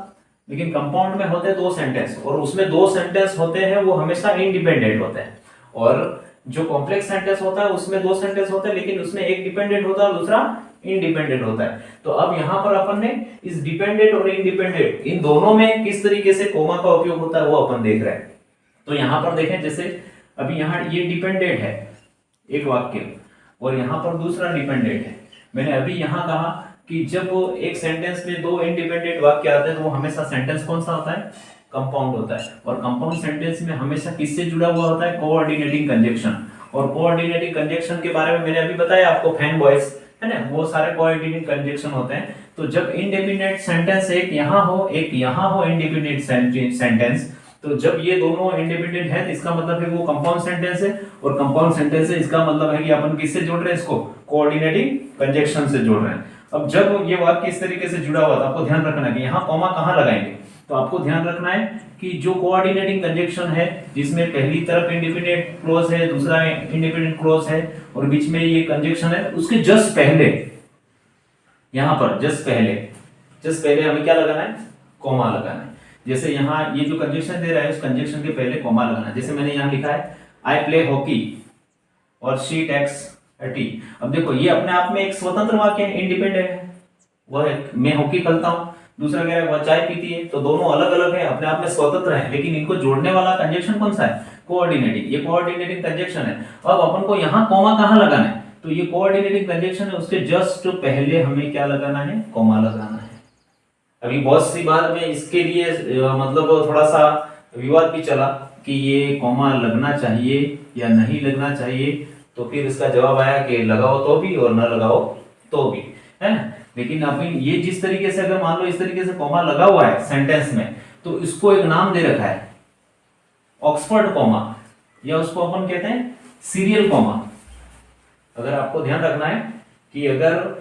लेकिन कंपाउंड में होते हैं 2 सेंटेंस, और उसमें 2 सेंटेंस होते हैं वो हमेशा इंडिपेंडेंट होते हैं। और जो कॉम्प्लेक्स सेंटेंस होता है उसमें 2 सेंटेंस होते हैं, लेकिन उसमें एक डिपेंडेंट होता है और दूसरा इंडिपेंडेंट होता है। तो अब यहाँ पर अपन ने इस डिपेंडेंट और इंडिपेंडेंट इन दोनों में किस तरीके से कोमा का उपयोग होता है वो अपन देख रहे हैं। तो यहाँ पर देखें, जैसे अभी यहाँ ये डिपेंडेंट है एक वाक्य, और यहाँ पर दूसरा डिपेंडेंट है। मैंने अभी यहाँ कहा कि जब एक सेंटेंस में 2 इंडिपेंडेंट वाक्य आते हैं तो वो हमेशा सेंटेंस कौन सा होता है, कंपाउंड होता है। और कंपाउंड सेंटेंस में हमेशा किससे जुड़ा हुआ होता है, कोऑर्डिनेटिंग कंजंक्शन। और कोऑर्डिनेटिंग कंजंक्शन के बारे में मैंने अभी बताया आपको, फैन बॉयज, है ना, वो सारे कोऑर्डिनेटिंग कंजंक्शन होते हैं। तो जब इंडिपेंडेंट सेंटेंस एक यहाँ हो एक यहाँ हो इंडिपेंडेंट सेंटेंस, तो जब ये दोनों इंडिपेंडेंट है तो इसका मतलब है वो कंपाउंड सेंटेंस है, और कंपाउंड सेंटेंस है इसका मतलब है कि अपन किससे जोड़ रहे हैं, इसको कोऑर्डिनेटिंग कंजंक्शन से जोड़ रहे हैं। अब जब ये वाक्य इस तरीके से जुड़ा हुआ था, आपको ध्यान रखना है कि यहाँ कॉमा कहाँ लगाएंगे। तो आपको ध्यान रखना है कि जो कोऑर्डिनेटिंग कंजंक्शन है जिसमें पहली तरफ इंडिपेंडेंट क्लोज है, दूसरा इंडिपेंडेंट क्लोज है, और बीच में ये कंजंक्शन है, उसके जस्ट पहले, यहाँ पर जस्ट पहले हमें क्या लगाना है, कोमा लगाना है। जैसे यहाँ ये जो कंजक्शन दे रहा है उस कंजक्शन के पहले कॉमा लगाना है। जैसे मैंने यहाँ लिखा है आई प्ले हॉकी और शी टेक्स टी। अब देखो ये अपने आप में एक स्वतंत्र वाक्य है, इंडिपेंडेंट है। वह है मैं हॉकी खेलता हूँ, दूसरा कह रहा है वह चाय पीती है, तो दोनों अलग अलग है, अपने आप में स्वतंत्र है, लेकिन इनको जोड़ने वाला कंजक्शन कौन सा है? कोऑर्डिनेटिंग। ये कोऑर्डिनेटिंग कंजक्शन है। अब अपन को यहाँ कॉमा कहाँ लगाना है? तो ये कोऑर्डिनेटिंग कंजक्शन है, उसके जस्ट पहले हमें क्या लगाना है? कॉमा लगाना है। अभी बहुत सी बार में इसके लिए मतलब थोड़ा सा विवाद भी चला कि ये कॉमा लगना चाहिए या नहीं लगना चाहिए, तो फिर इसका जवाब आया कि लगाओ तो भी और न लगाओ तो भी, है ना। लेकिन अभी ये जिस तरीके से अगर मान लो इस तरीके से कॉमा लगा हुआ है सेंटेंस में, तो इसको एक नाम दे रखा है ऑक्सफोर्ड कॉमा, या उसको अपन कहते हैं सीरियल कॉमा। अगर आपको ध्यान रखना है कि अगर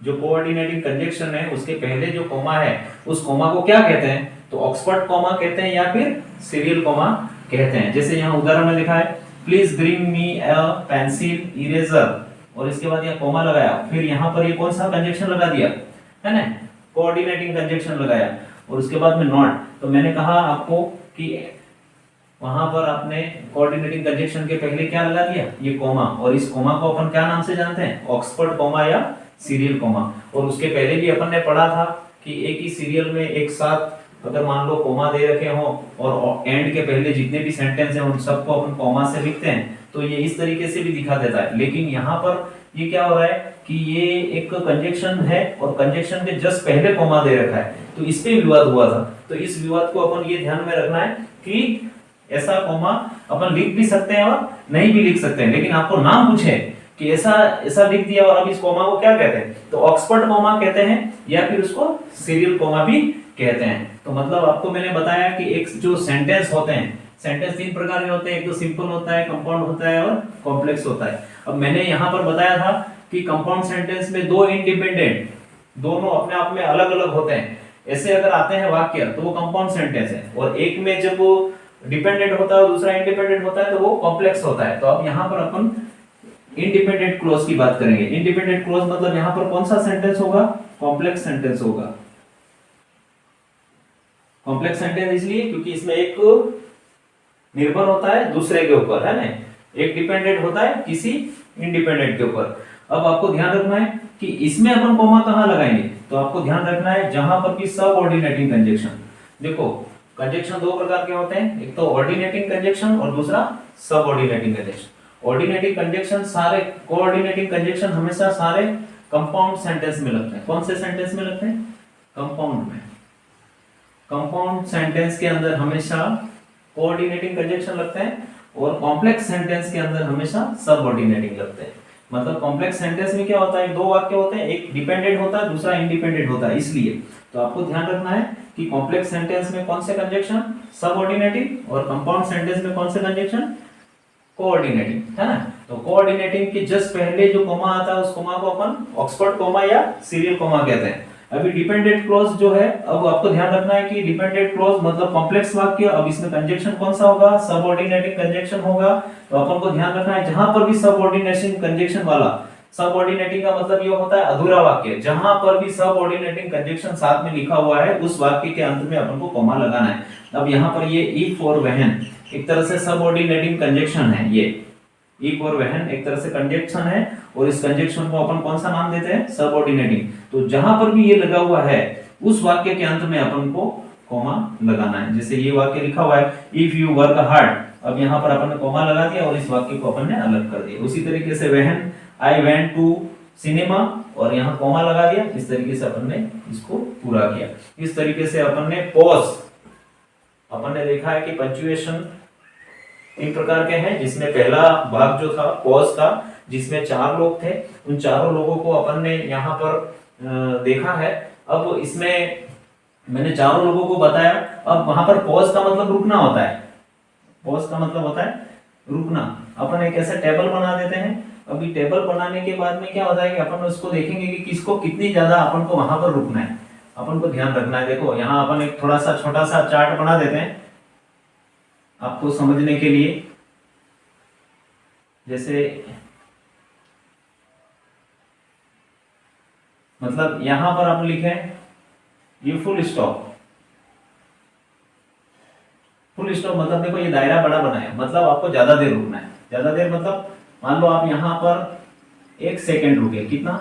जो कोऑर्डिनेटिंग कंजक्शन है उसके पहले जो कॉमा है उस कॉमा को क्या कहते हैं? तो ऑक्सफोर्ड कॉमा कहते हैं या फिर सीरियल कॉमा कहते हैं। जैसे यहाँ उदाहरण में लिखा है please bring me a pencil eraser, और इसके बाद यहाँ कॉमा लगाया, फिर यहाँ पर ये कौन सा कंजक्शन लगा दिया है ना? कोऑर्डिनेटिंग कंजक्शन लगाया, और उसके बाद में नॉट। तो मैंने कहा आपको कि वहां पर आपने कोऑर्डिनेटिंग कंजक्शन के पहले क्या लगा दिया? ये कॉमा, और इस कॉमा को अपन क्या नाम से जानते हैं? ऑक्सफोर्ड कॉमा या सीरियल कॉमा। और उसके पहले भी अपन ने पढ़ा था कि एक ही सीरियल में एक साथ अगर मान लो कॉमा दे रखे हो और एंड के पहले जितने भी सेंटेंस हैं उन सबको अपन कॉमा से लिखते हैं, तो ये इस तरीके से भी दिखा देता है। लेकिन यहाँ पर ये क्या हो रहा है कि ये एक कंजक्शन है और कंजक्शन के जस्ट पहले कॉमा दे रखा है, तो इस पे विवाद हुआ था। तो इस विवाद को अपन ये ध्यान में रखना है कि ऐसा कॉमा अपन लिख भी सकते हैं और नहीं भी लिख सकते हैं, लेकिन आपको नाम पूछे कि ऐसा ऐसा लिख दिया और अब इस कॉमा को क्या कहते हैं, तो ऑक्सफोर्ड कॉमा कहते हैं या फिर उसको सीरियल कॉमा भी कहते हैं। तो मतलब आपको मैंने बताया कि एक जो सेंटेंस होते हैं, सेंटेंस तीन प्रकार के होते हैं, एक तो सिंपल होता है, कंपाउंड होता है और कॉम्प्लेक्स होता है। अब मैंने यहाँ पर बताया था कि कंपाउंड सेंटेंस में दो इंडिपेंडेंट, दोनों अपने आप में अलग अलग होते हैं, ऐसे अगर आते हैं वाक्य तो वो कंपाउंड सेंटेंस है, और एक में जब वो डिपेंडेंट होता है और दूसरा इंडिपेंडेंट होता है तो वो कॉम्प्लेक्स होता है। तो अब यहाँ पर अपन इंडिपेंडेंट क्लॉज की बात करेंगे। इंडिपेंडेंट क्लॉज मतलब यहाँ पर कौन सा सेंटेंस होगा? कॉम्प्लेक्स सेंटेंस होगा। कॉम्प्लेक्स सेंटेंस इसलिए क्योंकि इसमें एक निर्भर होता है दूसरे के ऊपर, है ना, एक डिपेंडेंट होता है किसी इंडिपेंडेंट के ऊपर। अब आपको ध्यान रखना है कि इसमें अपन कॉमा कहाँ लगाएंगे, तो आपको ध्यान रखना है जहां पर भी सबऑर्डिनेटिंग कंजक्शन। देखो कंजक्शन दो प्रकार के होते हैं, एक तो ऑर्डिनेटिंग कंजक्शन और दूसरा सबऑर्डिनेटिंग कंजक्शन। ऑर्डिनेटिंग कंजक्शन सारे, कोऑर्डिनेटिंग कंजक्शन हमेशा सारे कंपाउंड सेंटेंस में लगते हैं। कौन से सेंटेंस में लगते हैं? कंपाउंड में। कंपाउंड सेंटेंस के अंदर हमेशा कोऑर्डिनेटिंग कंजक्शन लगते हैं और कॉम्प्लेक्स सेंटेंस के अंदर हमेशा सबऑर्डिनेटिंग लगते हैं। मतलब कॉम्प्लेक्स सेंटेंस में क्या होता है, दो वाक्य होते हैं, एक डिपेंडेंट होता है दूसरा इंडिपेंडेंट होता है। इसलिए तो आपको ध्यान रखना है कि कॉम्प्लेक्स सेंटेंस में कौन से कंजक्शन? सबऑर्डिनेटिंग, और कंपाउंड सेंटेंस में कौन से कंजक्शन? कोऑर्डिनेटिंग, है ना। तो कोऑर्डिनेटिंग के जस्ट पहले जो कॉमा आता है उस कॉमा को अपन ऑक्सफोर्ड कॉमा या सीरियल कॉमा कहते हैं। अभी डिपेंडेंट क्लॉज जो है, अब आपको ध्यान रखना है कि डिपेंडेंट क्लॉज मतलब कॉम्प्लेक्स वाक्य, अब इसमें कंजक्शन कौन सा होगा? सबऑर्डिनेटिंग कंजक्शन होगा। तो अपन को ध्यान रखना है जहां पर भी सबऑर्डिनेशन कंजक्शन वाला, सबऑर्डिनेटिंग का मतलब ये होता है अधूरा वाक्य, जहां पर भी सबऑर्डिनेटिंग कंजक्शन साथ में लिखा हुआ है उस वाक्य के अंत में अपन को कॉमा लगाना है। अब यहाँ पर ये इफ और व्हेन एक तरह से सबऑर्डिनेटिंग कंजक्शन है। ये इफ और व्हेन एक तरह से कंजक्शन है और इस कंजक्शन को अपन कौन सा नाम देते हैं? सबऑर्डिनेटिंग। तो जहां पर भी ये लगा हुआ है उस वाक्य के अंत में अपन को कॉमा लगाना है। जैसे ये वाक्य लिखा हुआ है इफ यू वर्क हार्ड, अब यहाँ पर अपन ने कॉमा लगा दिया और इस वाक्य को अपन ने अलग कर दिया। उसी तरीके से when I went to cinema, और यहाँ कॉमा लगा दिया। इस तरीके से अपन ने इसको पूरा किया। इस तरीके से अपन ने पॉज, अपन ने देखा है कि पंक्चुएशन तीन प्रकार के हैं, जिसमें पहला भाग जो था पॉज था, जिसमें चार लोग थे, उन चारों लोगों को अपन ने यहाँ पर देखा है। अब इसमें मैंने चारों लोगों को बताया। अब वहां पर पॉज का मतलब रुकना होता है, पॉज का मतलब होता है रुकना। अपन एक ऐसा टेबल बना देते हैं। अभी टेबल बनाने के बाद में क्या होता है कि अपन उसको देखेंगे कि किसको कितनी ज्यादा अपन को वहां पर रुकना है, अपन को ध्यान रखना है। देखो यहाँ अपन एक थोड़ा सा छोटा सा चार्ट बना देते हैं आपको समझने के लिए। जैसे मतलब यहां पर आप लिखें ये फुल स्टॉप, फुल स्टॉप मतलब देखो ये दायरा बड़ा बनाया, मतलब आपको ज्यादा देर रुकना है। ज्यादा देर मतलब मान लो आप यहाँ पर 1 सेकंड रुके, कितना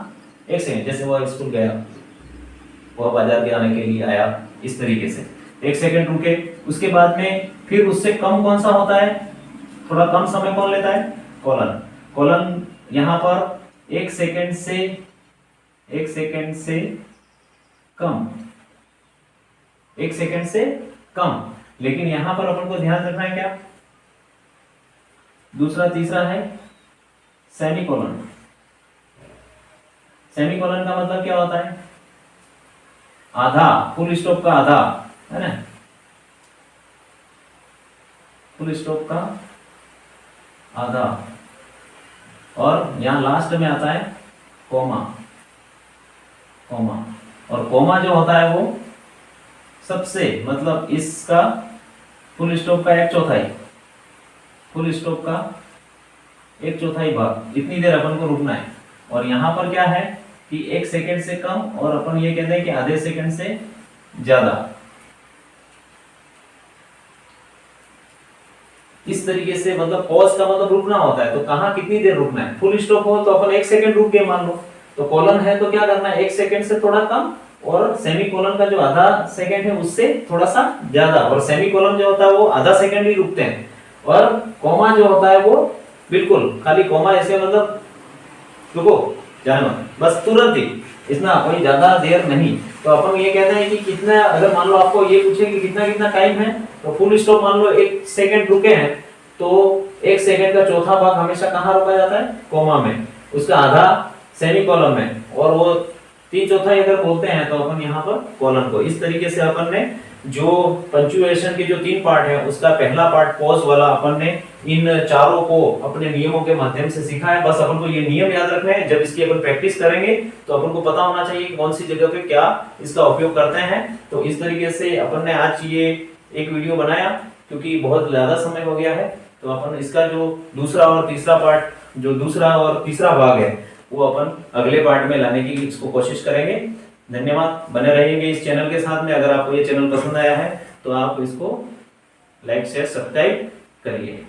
1 सेकंड, जैसे वो स्कूल गया, वो बाजार के आने के लिए आया, इस तरीके से 1 सेकंड रुके। उसके बाद में फिर उससे कम कौन सा होता है, थोड़ा कम समय कौन लेता है, कॉलन। कॉलन यहाँ पर 1 सेकंड से कम, 1 सेकंड से कम। लेकिन यहां पर अपन को ध्यान रखना है क्या, दूसरा तीसरा है सेमीकोलन। सेमीकोलन का मतलब क्या होता है, आधा, फुल स्टॉप का आधा, है ना, फुल स्टॉप का आधा। और यहां लास्ट में आता है कोमा। कोमा, और कोमा जो होता है वो सबसे, मतलब इसका फुल स्टॉप का 1/4, फुल स्टॉप का 1/4 भाग, इतनी देर अपन को रुकना है। और यहाँ पर क्या है कि 1 सेकंड से कम, और अपन ये कहते हैं कि आधे सेकंड से ज्यादा। इस तरीके से मतलब पॉज का मतलब रुकना होता है, तो कहाँ कितनी देर रुकना है। फुल स्टॉप हो तो अपन 1 सेकंड रुक गए मान लो, तो कॉलन है तो क्या करना है, 1 सेकंड से थोड़ा कम, और सेमीकोलन का जो आधा सेकंड है उससे थोड़ा सा ज्यादा। और सेमीकोलन जो होता है वो आधा सेकंड ही रुकते हैं, और कोमा जो होता है वो बिल्कुल खाली कोमा ऐसे, मतलब रुको जानो, बस तुरंत ही, इतना कोई ज्यादा देर नहीं। तो अपन ये कहते हैं कि कितना, अगर मान लो आपको ये पूछे कि कितना कितना टाइम है, तो फुल स्टॉप मान लो 1 सेकंड रुके हैं, तो 1 सेकंड का चौथा भाग हमेशा कहाँ रोका जाता है, कोमा में, उसका आधा सेमीकोलन में, और वो 3/4 अगर बोलते हैं तो अपन यहाँ पर कॉलन को। इस तरीके से अपन ने जो पंक्चुएशन के जो 3 पार्ट है, उसका पहला पार्ट पॉज वाला अपन ने इन चारों को अपने नियमों के माध्यम से सीखा है। बस अपन को ये नियम याद रखने हैं, जब इसकी अपन प्रैक्टिस करेंगे तो अपन को पता होना चाहिए कि कौन सी जगह पे क्या इसका उपयोग करते हैं। तो इस तरीके से अपन ने आज ये एक वीडियो बनाया, क्योंकि बहुत ज्यादा समय हो गया है, तो अपन इसका जो दूसरा और तीसरा पार्ट, जो दूसरा और तीसरा भाग है, वो अपन अगले पार्ट में लाने की इसको कोशिश करेंगे। धन्यवाद, बने रहेंगे इस चैनल के साथ में। अगर आपको ये चैनल पसंद आया है तो आप इसको लाइक शेयर सब्सक्राइब करिए।